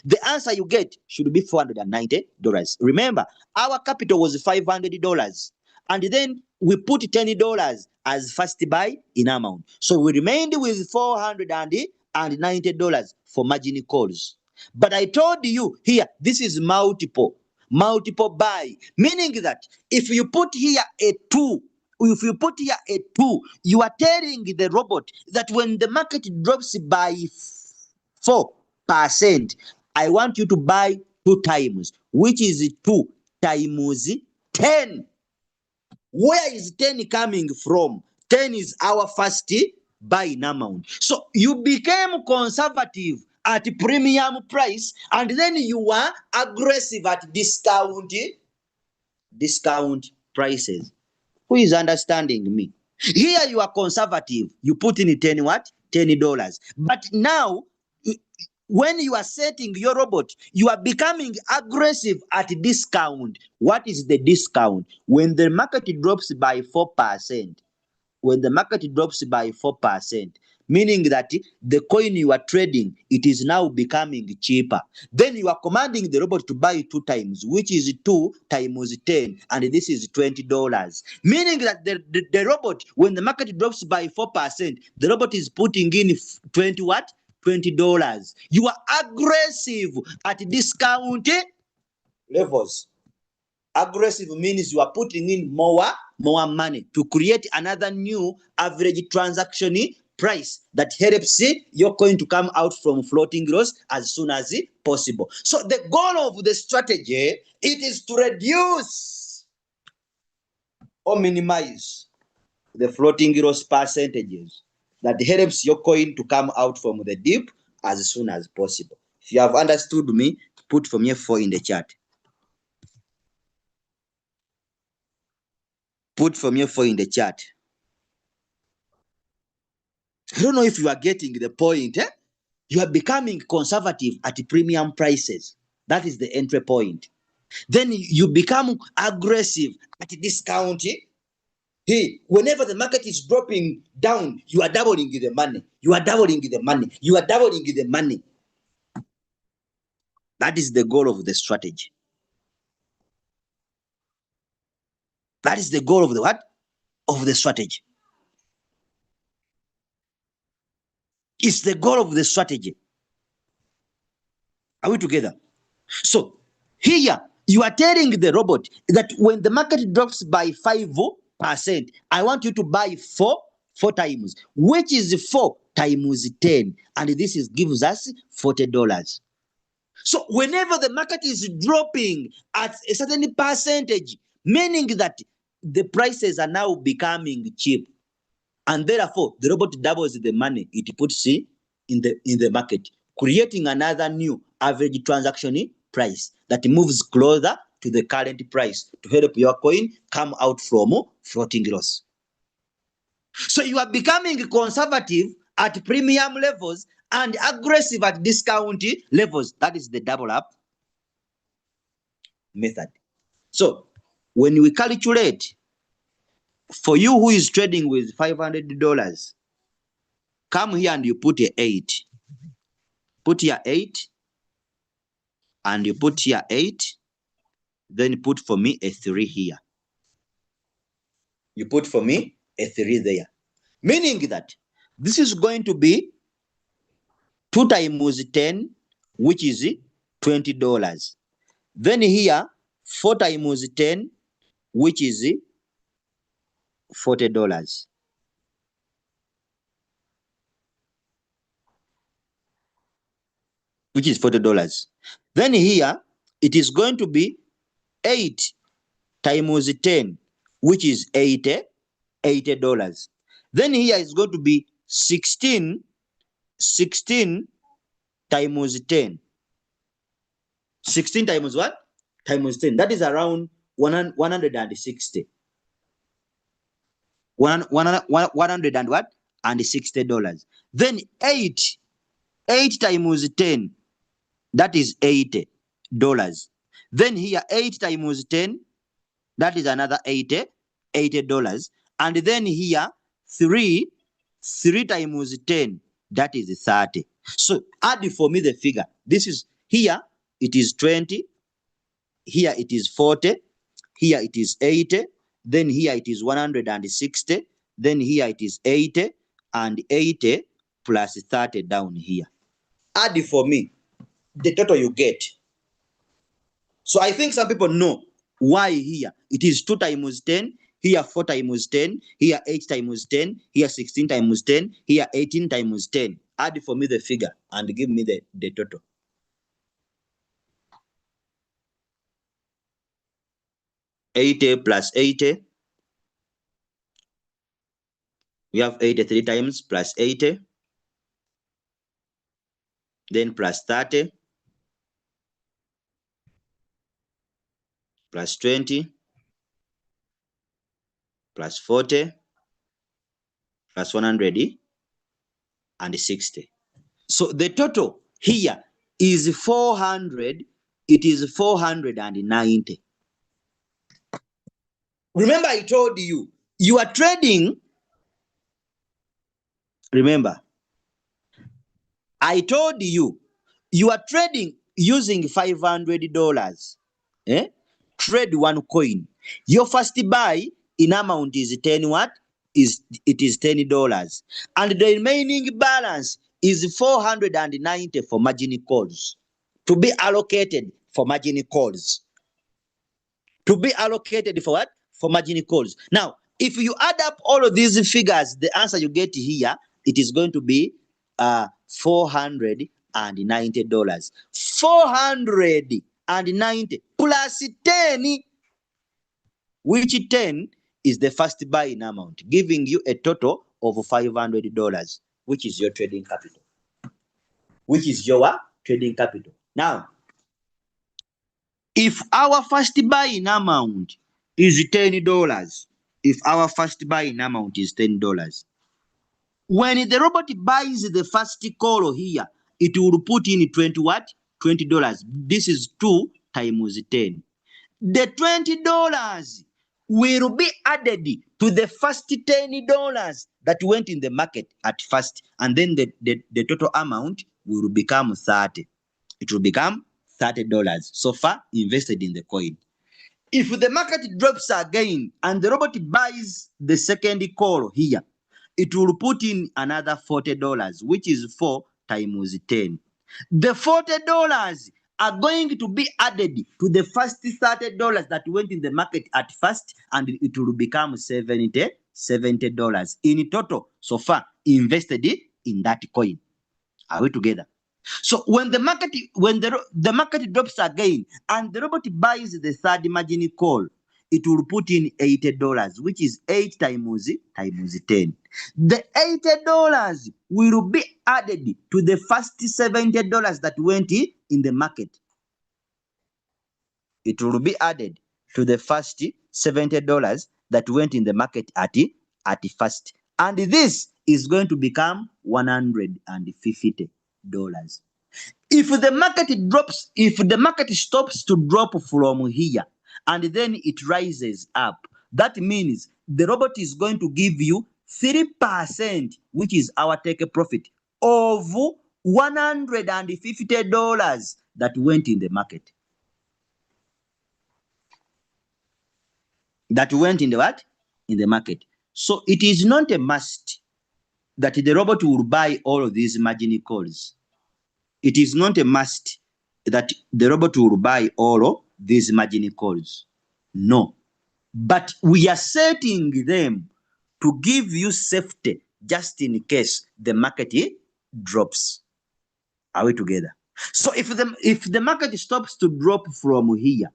the answer you get should be $490. Remember, our capital was $500. And then we put $10 as first buy in amount. So we remained with $490 for margin calls. But I told you here, this is multiple buy, meaning that if you put here a 2, you are telling the robot that when the market drops by 4%, I want you to buy 2 times, which is 2 times 10. Where is 10 coming from? 10 is our first buying amount. So you became conservative at premium price, and then you are aggressive at discount prices. Who is understanding me? Here you are conservative. You put in 10 what? $10. But now, when you are setting your robot, you are becoming aggressive at discount. What is the discount? When the market drops by 4%, when the market drops by 4%, meaning that the coin you are trading, it is now becoming cheaper. Then you are commanding the robot to buy 2 times, which is 2 times 10, and this is $20. Meaning that the robot, when the market drops by 4%, the robot is putting in 20 what? $20. You are aggressive at discount levels. Aggressive means you are putting in more money to create another new average transaction price that helps your coin to come out from floating loss as soon as possible. So the goal of the strategy, it is to reduce or minimize the floating loss percentages that helps your coin to come out from the dip as soon as possible. If you have understood me, put from here 4 in the chat. Put from here 4 in the chat. I don't know if you are getting the point. You are becoming conservative at premium prices. That is the entry point. Then you become aggressive at discounting. Hey, whenever the market is dropping down, you are doubling the money. You are doubling the money. You are doubling the money. That is the goal of the strategy. That is the goal of the what? Of the strategy. It's the goal of the strategy. Are we together? So here you are telling the robot that when the market drops by 5%, I want you to buy four times, which is 4 times 10, and this gives us $40. So whenever the market is dropping at a certain percentage, meaning that the prices are now becoming cheap, and therefore the robot doubles the money it puts in the market, creating another new average transaction price that moves closer to the current price to help your coin come out from floating loss. So you are becoming conservative at premium levels and aggressive at discount levels. That is the double up method. So when we calculate, for you who is trading with $500, come here and you put a 8. Put here 8, and you put here 8, then put for me a 3 here. You put for me a 3 there. Meaning that this is going to be 2 times 10, which is $20. Then here, 4 times 10, which is $40. Which is $40. Then here, it is going to be 8 times 10, which is $80. Then here is going to be 16 times 10. 16 times what? Times 10. That is around 160. 100 and what? And $60. Then 8 times 10, that is $80. Then here 8 times 10, that is another $80. And then here 3 times 10, that is 30. So add for me the figure. This is here, it is 20. Here it is 40. Here it is 80. Then here it is 160. Then here it is 80. And 80 plus 30 down here. Add for me the total you get. So I think some people know why here it is 2 times 10, here 4 times 10, here 8 times 10, here 16 times 10, here 18 times 10. Add for me the figure and give me the total. $80 plus 80. We have 83 times plus 80. Then plus 30. Plus 20. Plus 40. Plus 160. So the total here is 400. It is 490. Remember, I told you, you are trading. Remember, I told you, you are trading using $500. Trade one coin. Your first buy in amount is 10 what? It is $10. And the remaining balance is 490 for margin calls to be allocated for margin calls. To be allocated for what? For margin calls. Now, if you add up all of these figures, the answer you get here, it is going to be $490. $490 plus 10, which 10 is the first buy-in amount, giving you a total of $500, which is your trading capital. Now, if our first buy-in amount is $10, when the robot buys the first call here, it will put in 20 what? $20. This is 2 times 10. The $20 will be added to the first $10 that went in the market at first, and then the total amount will become 30. It will become $30 so far invested in the coin. If the market drops again and the robot buys the second call here, it will put in another $40, which is 4 times 10. The $40 are going to be added to the first $30 that went in the market at first, and it will become $70 in total so far invested in that coin. Are we together? So when the market drops again and the robot buys the third margin call, it will put in $80, which is 8 times 10. The $80 will be added to the first $70 that went in the market. It will be added to the first $70 that went in the market at first. And this is going to become $150. If the market stops to drop from here and then it rises up, that means the robot is going to give you 3%, which is our take profit of $150 that went in the market. That went in the what? In the market. So it is not a must that the robot will buy all of these margin calls. It is not a must that the robot will buy all of these margin calls. No. But we are setting them to give you safety just in case the market drops. Are we together? So if the market stops to drop from here,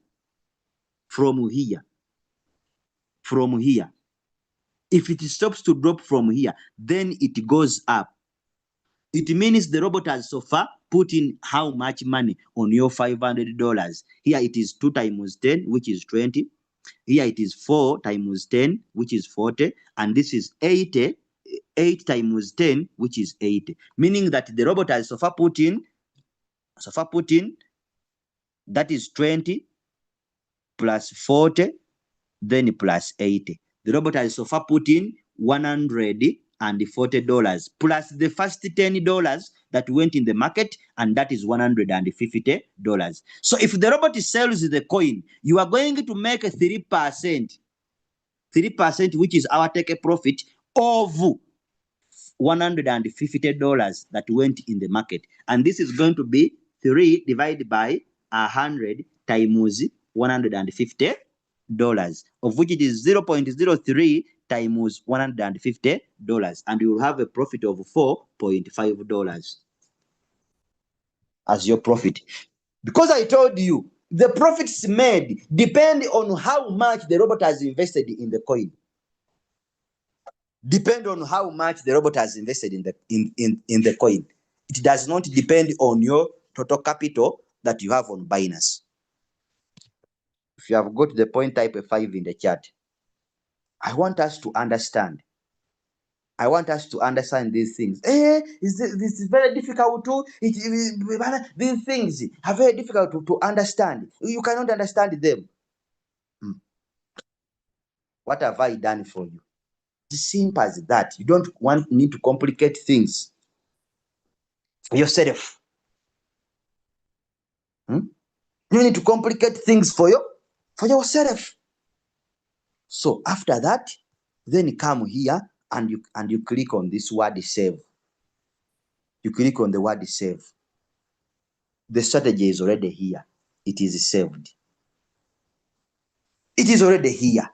if it stops to drop from here, then it goes up. It means the robot has so far put in how much money on your $500. Here it is 2 times 10, which is 20. Here it is 4 times 10, which is 40. And this is 8 times 10, which is 80. Meaning that the robot has so far put in, that is 20 plus 40, then plus 80. The robot has so far put in $140 plus the first $10 that went in the market, and that is $150. So if the robot sells the coin, you are going to make 3%, which is our take profit of $150 that went in the market. And this is going to be 3 divided by 100 times $150, of which it is 0.03 times $150, and you will have a profit of $4.5 as your profit. Because I told you, the profits made depend on how much the robot has invested in the coin. Depend on how much the robot has invested in the coin. It does not depend on your total capital that you have on Binance. If you have got the point, type a 5 in the chat. I want us to understand. These things. This is very difficult to. These things are very difficult to understand. You cannot understand them. What have I done for you? It's simple as that. You don't need to complicate things for yourself. You need to complicate things for yourself. So after that, then come here and you click on this word save. You click on the word save. The strategy is already here. It is saved. It is already here.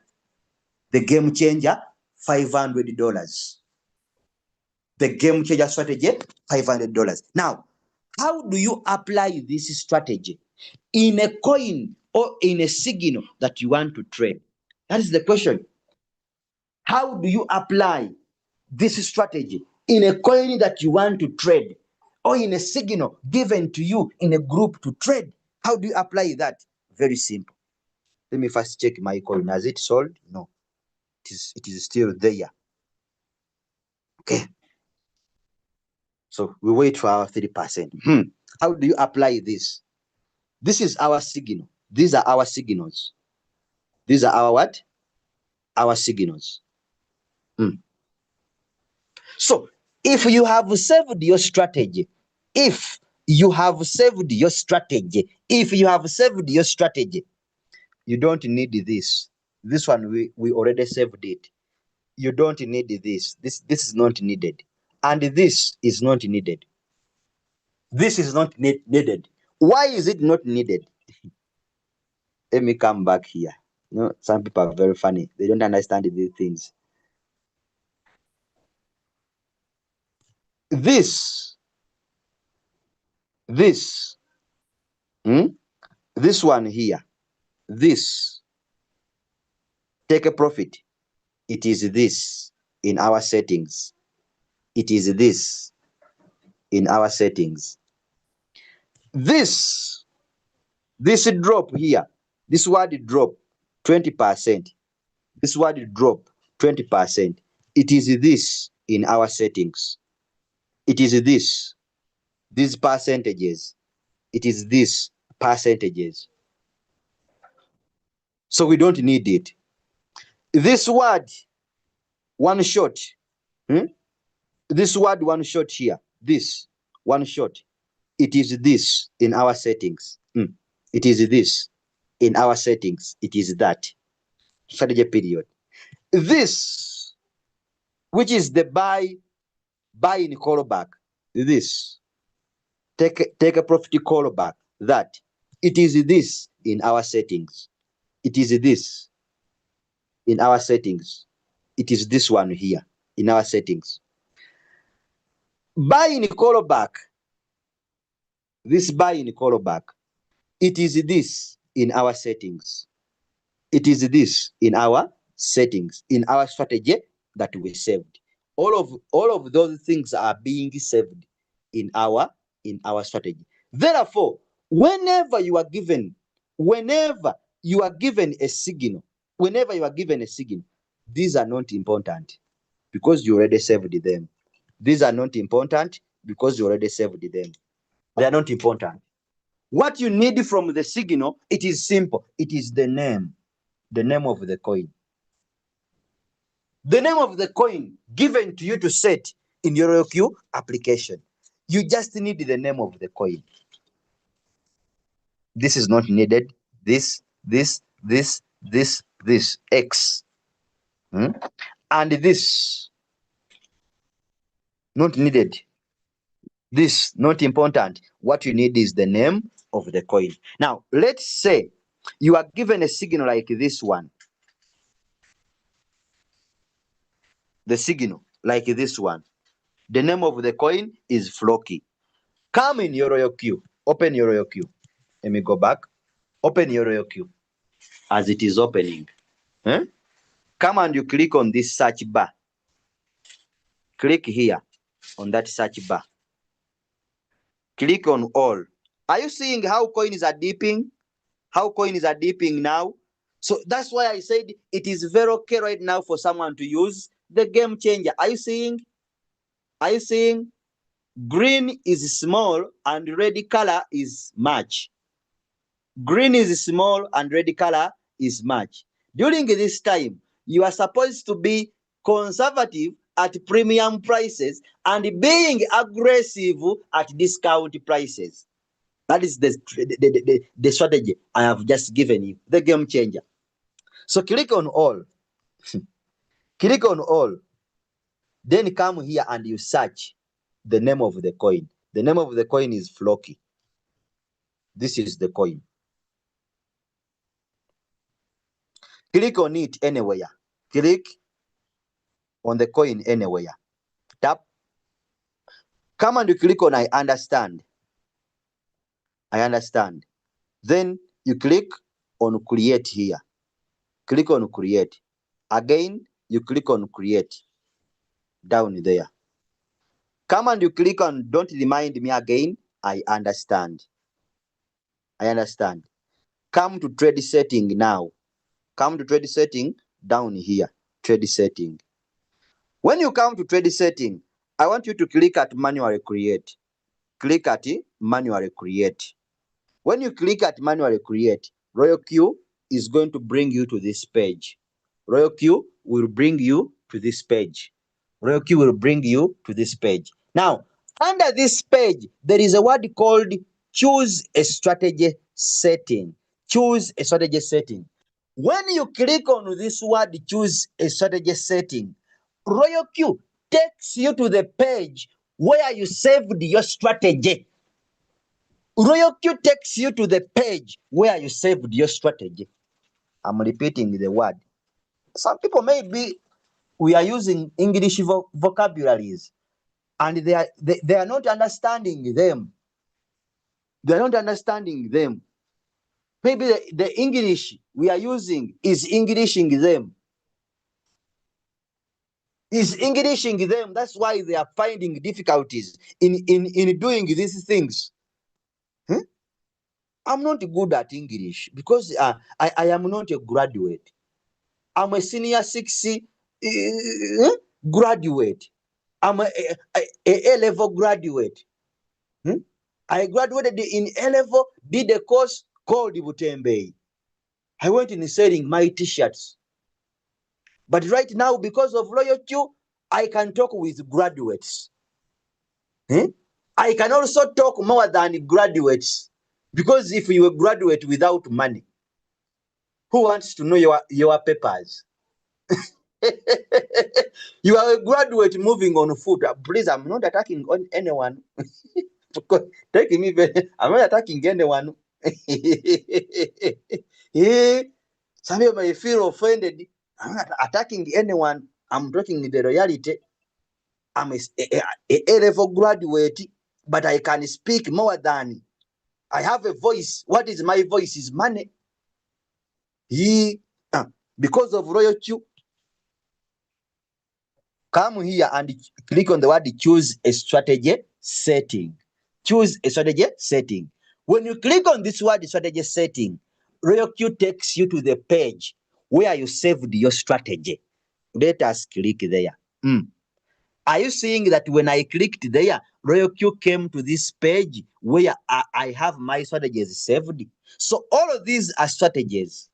The game changer, $500. The game changer strategy, $500. Now, how do you apply this strategy in a coin or in a signal that you want to trade? That is the question. How do you apply this strategy in a coin that you want to trade or in a signal given to you in a group to trade? How do you apply that? Very simple. Let me first check my coin. Has it sold? No. It is still there. Okay. So we wait for our 3%. How do you apply this? This is our signal. These are our signals. These are our what? Our signals. So if you have saved your strategy, you don't need this. This one, we already saved it. you don't need this. This is not needed. And this is not needed. This is not needed. Why is it not needed? Let me come back here. Some people are very funny. They don't understand these things. This, this, hmm? This one here, this, take a profit. It is this in our settings. It is this in our settings. This drop here, this word drop 20%. This word drop 20%. It is this in our settings. It is this, these percentages. It is this percentages. So we don't need it. This word one shot, this word one shot here, this one shot, it is this in our settings. It is this in our settings. It is that strategy period. This, which is the buy in callback, this take a profit callback, that it is this in our settings. It is this in our settings. It is this one here in our settings. Buy in callback, this buy in callback, it is this in our settings. It is this in our settings, in our strategy that we saved. All of those things are being saved in our strategy. Therefore, whenever you are given a signal, these are not important because you already saved them. These are not important because you already saved them. They are not important. What you need from the signal, it is simple. It is the name of the coin. The name of the coin given to you to set in your Royalq application. You just need the name of the coin. This is not needed. This, X. And this, not needed. This, not important. What you need is the name of the coin. Now, let's say you are given a signal like this one. The signal like this one. The name of the coin is Floki. Come in your Royalq. Open your Royalq. Let me go back. Open your Royalq. As it is opening. Come and you click on this search bar. Click here on that search bar. Click on all. Are you seeing how coins are dipping? How coins are dipping now? So that's why I said it is very okay right now for someone to use the game changer. Are you seeing? Are you seeing? Green is small and red color is much. Green is small and red color is much. During this time, you are supposed to be conservative at premium prices and being aggressive at discount prices. That is the strategy I have just given you, the game changer. So click on all. Click on all. Then come here and you search the name of the coin. The name of the coin is Floki. This is the coin. Click on it anywhere. Click on the coin anywhere. Tap. Come and you click on I understand. I understand. Then you click on create here. Click on create. Again, you click on create down there. Come and you click on don't remind me again. I understand. I understand. Come to trade setting now. Come to trade setting down here. Trade setting. When you come to trade setting, I want you to click at manual create. Click at manual create. When you click at manual create, Royalq is going to bring you to this page. Royalq will bring you to this page. Royalq will bring you to this page. Now, under this page, there is a word called choose a strategy setting. Choose a strategy setting. When you click on this word choose a strategy setting, Royalq takes you to the page where you saved your strategy. Royalq takes you to the page where you saved your strategy. I'm repeating the word. Some people maybe we are using English vocabularies and they are not understanding them. They are not understanding them. Maybe the English we are using is Englishing them. Is Englishing them. That's why they are finding difficulties in doing these things. Hmm? I'm not good at English because I am not a graduate. I'm a senior 6 graduate. I'm a level graduate. Hmm? I graduated in A level, did a course called Butembei. I went in selling my t-shirts. But right now, because of Royalq, I can talk with graduates. Hmm? I can also talk more than graduates. Because if you graduate without money, who wants to know your papers? You are a graduate moving on foot. Please, I'm not attacking on anyone. Take me very, I'm not attacking anyone. Yeah, some people may feel offended. I'm not attacking anyone. I'm talking the reality. I'm a level graduate, but I can speak more than I have a voice. What is my voice? Is money. He, because of Royalq, come here and click on the word choose a strategy setting. Choose a strategy setting. When you click on this word strategy setting, Royalq takes you to the page where you saved your strategy. Let us click there. Are you seeing that when I clicked there, Royalq came to this page where I have my strategies saved? So all of these are strategies.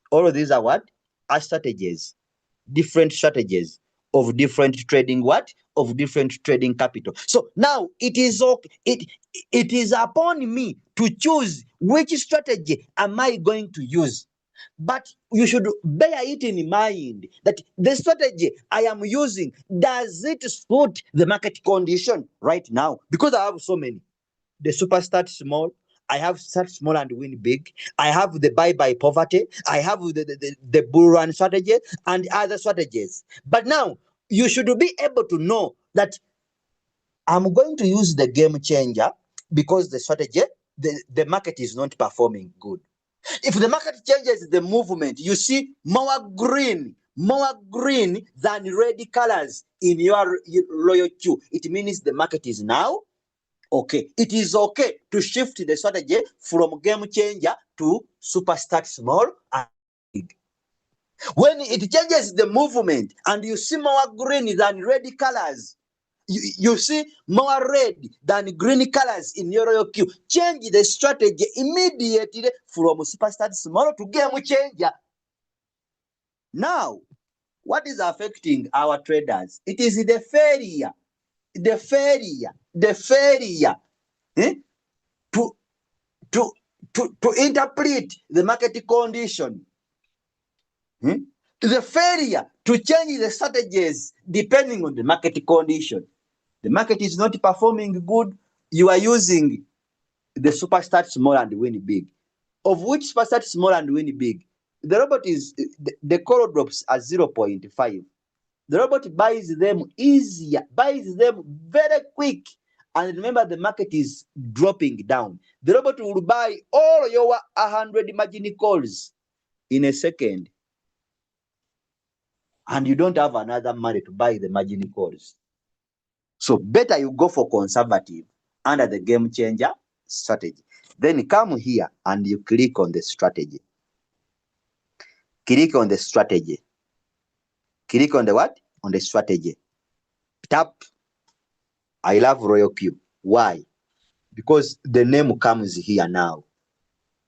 All of these are what? Are strategies. Different strategies of different trading what? Of different trading capital. So now it is okay. It is upon me to choose which strategy am I going to use. But you should bear it in mind that the strategy I am using, does it suit the market condition right now? Because I have so many. The super start small. I have start small and win big. I have the buy by poverty. I have the bull run strategy and other strategies. But now you should be able to know that I'm going to use the game changer because the strategy, the market is not performing good. If the market changes the movement, you see more green than red colors in your Royalq. It means the market is now okay. It is okay to shift the strategy from game changer to super start small and big. When it changes the movement and you see more green than red colors, you see more red than green colors in your Royalq, change the strategy immediately from super start small to game changer. Now, what is affecting our traders? It is the failure eh, to, to interpret the market condition. The failure to change the strategies depending on the market condition. The market is not performing good. You are using the super start small and win big. Of which super start small and win big? The robot is the call drops are 0.5. The robot buys them easier, buys them very quick. And remember, the market is dropping down. The robot will buy all your 100 margin calls in a second. And you don't have another money to buy the margin calls. So better you go for conservative under the game changer strategy. Then come here and you click on the strategy. Click on the strategy. Click on the what? On the strategy. Tap. I love Royalq. Why? Because the name comes here now.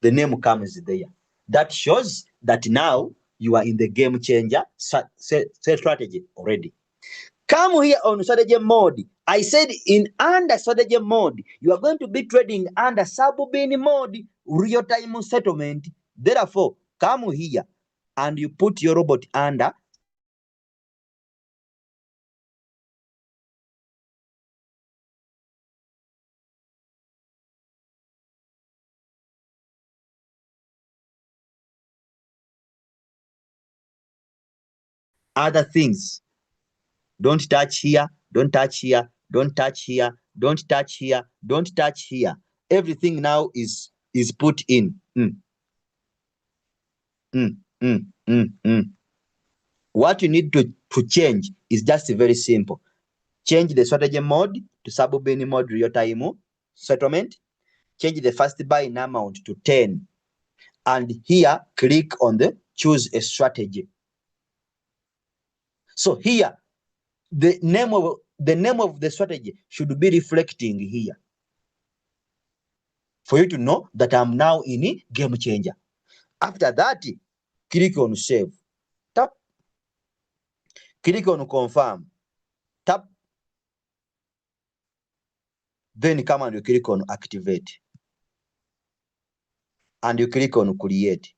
The name comes there. That shows that now you are in the game changer strategy already. Come here on strategy mode. I said in under strategy mode, you are going to be trading under sub-bin mode, real-time settlement. Therefore, come here and you put your robot under other things. Don't touch here, don't touch here, don't touch here, don't touch here, don't touch here. Everything now is put in. What you need to change is just very simple. Change the strategy mode to sub-bin mode real-time settlement. Change the first buy in amount to 10. And here, click on the choose a strategy. So here, the name of the strategy should be reflecting here for you to know that I'm now in game changer. After that, click on save. Tap. Click on confirm. Tap. Then come and you click on activate. And you click on create.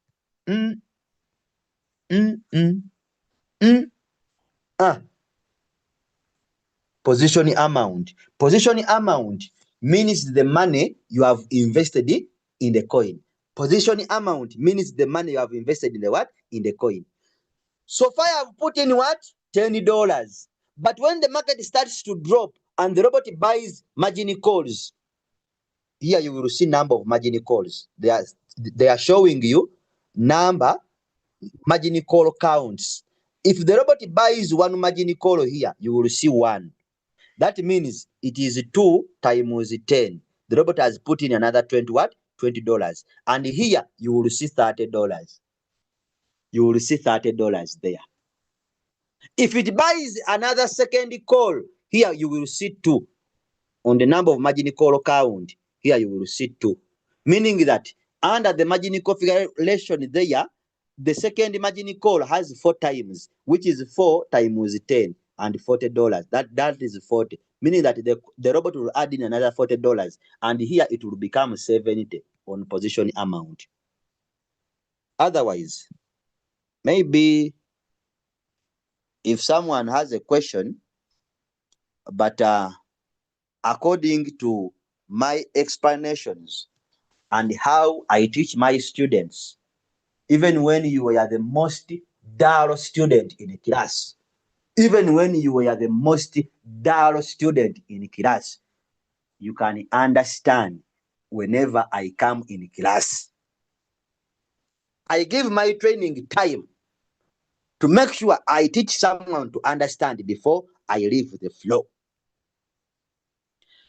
Position amount. Position amount means the money you have invested in the coin. Position amount means the money you have invested in the what? In the coin. So far I have put in what? $10. But when the market starts to drop and the robot buys margin calls, here you will see number of margin calls. They are showing you number margin call counts. If the robot buys one margin call here, you will see 1. That means it is 2 times 10. The robot has put in another 20 what? $20. And here you will see $30. You will see $30 there. If it buys another second call, here you will see 2. On the number of margin call count, here you will see 2. Meaning that under the margin configuration there, the second margin call has 4 times, which is 4 times 10 and $40. That is 40. Meaning that the robot will add in another $40, and here it will become 70 on position amount. Otherwise, maybe if someone has a question, but according to my explanations and how I teach my students, even when you were the most dull student in class, even when you were the most dull student in class, you can understand whenever I come in class. I give my training time to make sure I teach someone to understand before I leave the floor.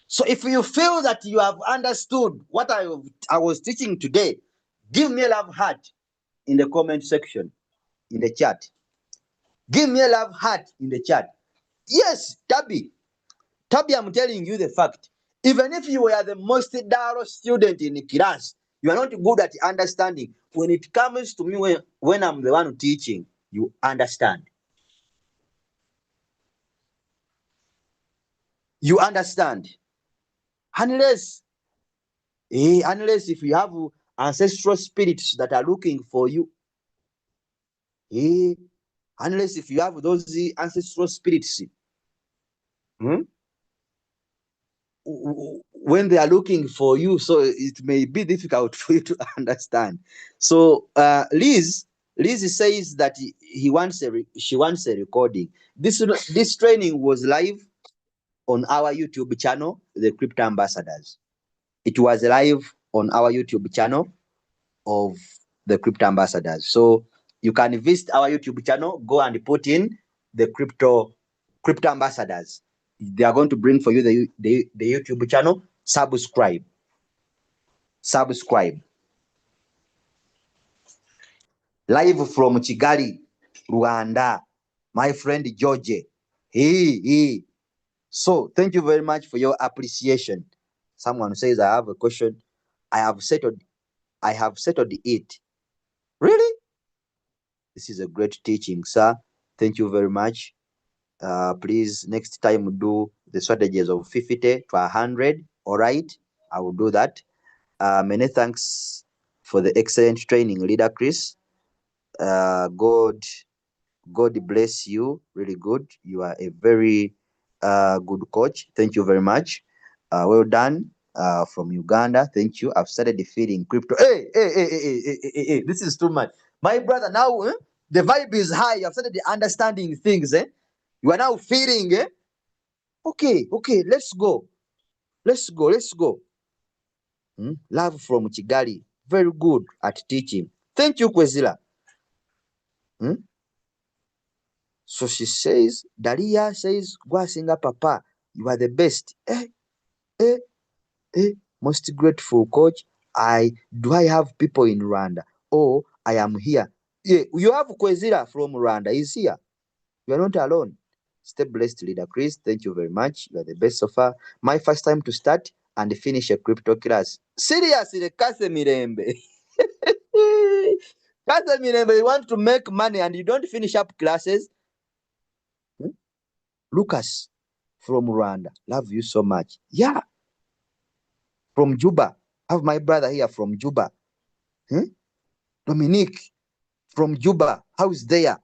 So if you feel that you have understood what I was teaching today, give me a love heart in the comment section, in the chat. Give me a love heart in the chat. Yes, Tabby, I'm telling you the fact. Even if you were the most thorough student in class, you are not good at understanding. When it comes to me, when I'm the one teaching, you understand. You understand. Unless if you have ancestral spirits that are looking for you, unless if you have those ancestral spirits, when they are looking for you, so it may be difficult for you to understand. So Liz says that she wants a recording. This training was live on our YouTube channel, the Crypto Ambassadors. It was live on our YouTube channel of the Crypto Ambassadors. So you can visit our YouTube channel, go and put in the Crypto Ambassadors. They are going to bring for you the YouTube channel. Subscribe. Live from Kigali, Rwanda. My friend George. So thank you very much for your appreciation. Someone says I have a question. I have settled it. Really? This is a great teaching, sir. Thank you very much. Please, next time do the strategies of 50 to 100. All right, I will do that. Many thanks for the excellent training, Leader Chris. God bless you. Really good. You are a very good coach. Thank you very much. Well done. From Uganda. Thank you. I've started feeding crypto. Hey, this is too much. My brother, now The vibe is high. You have started understanding things. You are now feeling, okay, let's go. Let's go. Let's go. Love from Kigali. Very good at teaching. Thank you, Kwezila. So she says, Dalia says, Gwasinga Papa, you are the best. Most grateful, coach. Do I have people in Rwanda? Oh, I am here. Yeah, you have Kwezila from Rwanda. He's here. You are not alone. Stay blessed, Leader Chris. Thank you very much. You are the best so far. My first time to start and finish a crypto class. Seriously, Kase Mirembe. Kase Mirembe, you want to make money and you don't finish up classes? Lucas from Rwanda. Love you so much. Yeah. From Juba. I have my brother here from Juba. Dominique from Juba. How is there?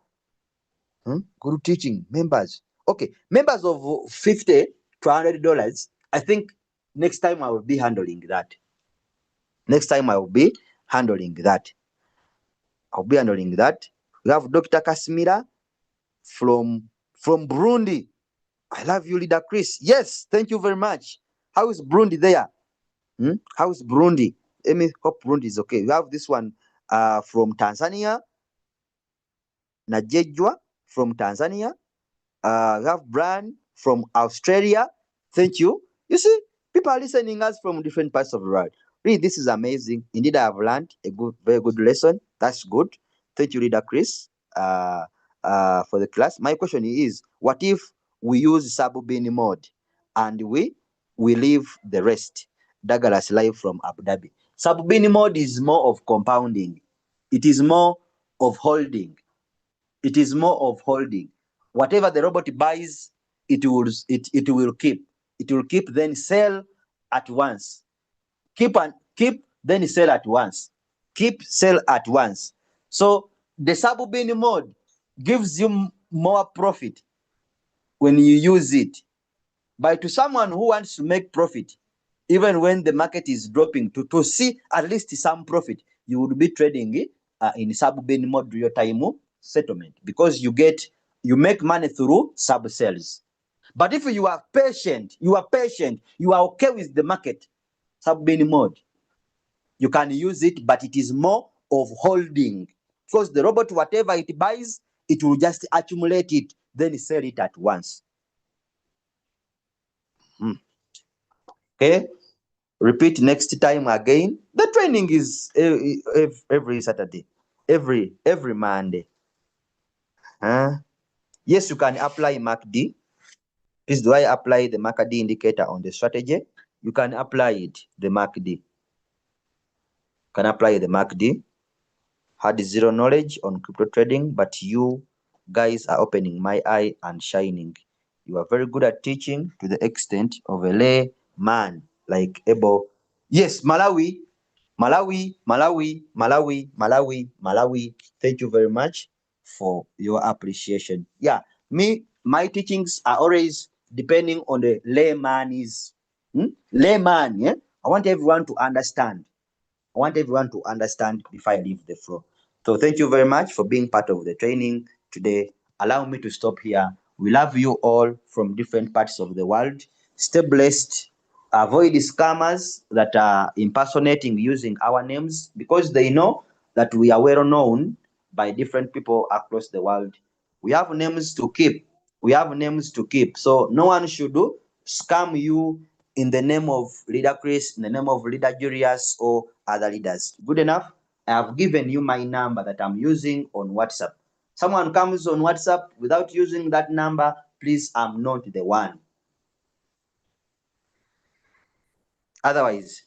Good teaching. Members. Okay. Members of $50 to $100. I think next time I will be handling that. I'll be handling that. We have Dr. Kasimira from Burundi. I love you, Leader Chris. Yes, thank you very much. How is Burundi there? How is Burundi? Let me hope Burundi is okay. We have this one from Tanzania. Najejwa from Tanzania. We have Brian from Australia. Thank you. You see, people are listening us from different parts of the world. Really, this is amazing. Indeed, I have learned a very good lesson. That's good. Thank you, Leader Chris, for the class. My question is, what if we use Sabubini mode and we leave the rest? Douglas live from Abu Dhabi. Sabubini mode is more of compounding. It is more of holding. Whatever the robot buys, it will keep. It will keep, then sell at once. Keep, then sell at once. Keep, sell at once. So the Sabubini mode gives you more profit when you use it. But to someone who wants to make profit, even when the market is dropping, to see at least some profit, you would be trading in Sabubini mode real time settlement, because you make money through sub sales. But if you are patient, you are okay with the market, Sabubini mode, you can use it, but it is more of holding, because the robot, whatever it buys, it will just accumulate it, then sell it at once. Okay. Repeat next time again. The training is every Saturday, every Monday. Yes, you can apply MACD. Please, do I apply the MACD indicator on the strategy? You can apply it, the MACD. Can apply the MACD. Had zero knowledge on crypto trading, but you guys are opening my eye and shining. You are very good at teaching to the extent of a lay man like Ebo. Yes, Malawi. Thank you very much for your appreciation. Yeah, my teachings are always depending on the layman is layman. Yeah, I want everyone to understand. Before I leave the floor. So thank you very much for being part of the training today. Allow me to stop here. We love you all from different parts of the world. Stay blessed. Avoid scammers that are impersonating using our names, because they know that we are well known by different people across the world. We have names to keep. So no one should scam you in the name of Leader Chris, in the name of Leader Julius, or other leaders. Good enough? I have given you my number that I'm using on WhatsApp. Someone comes on WhatsApp without using that number, please, I'm not the one. Otherwise,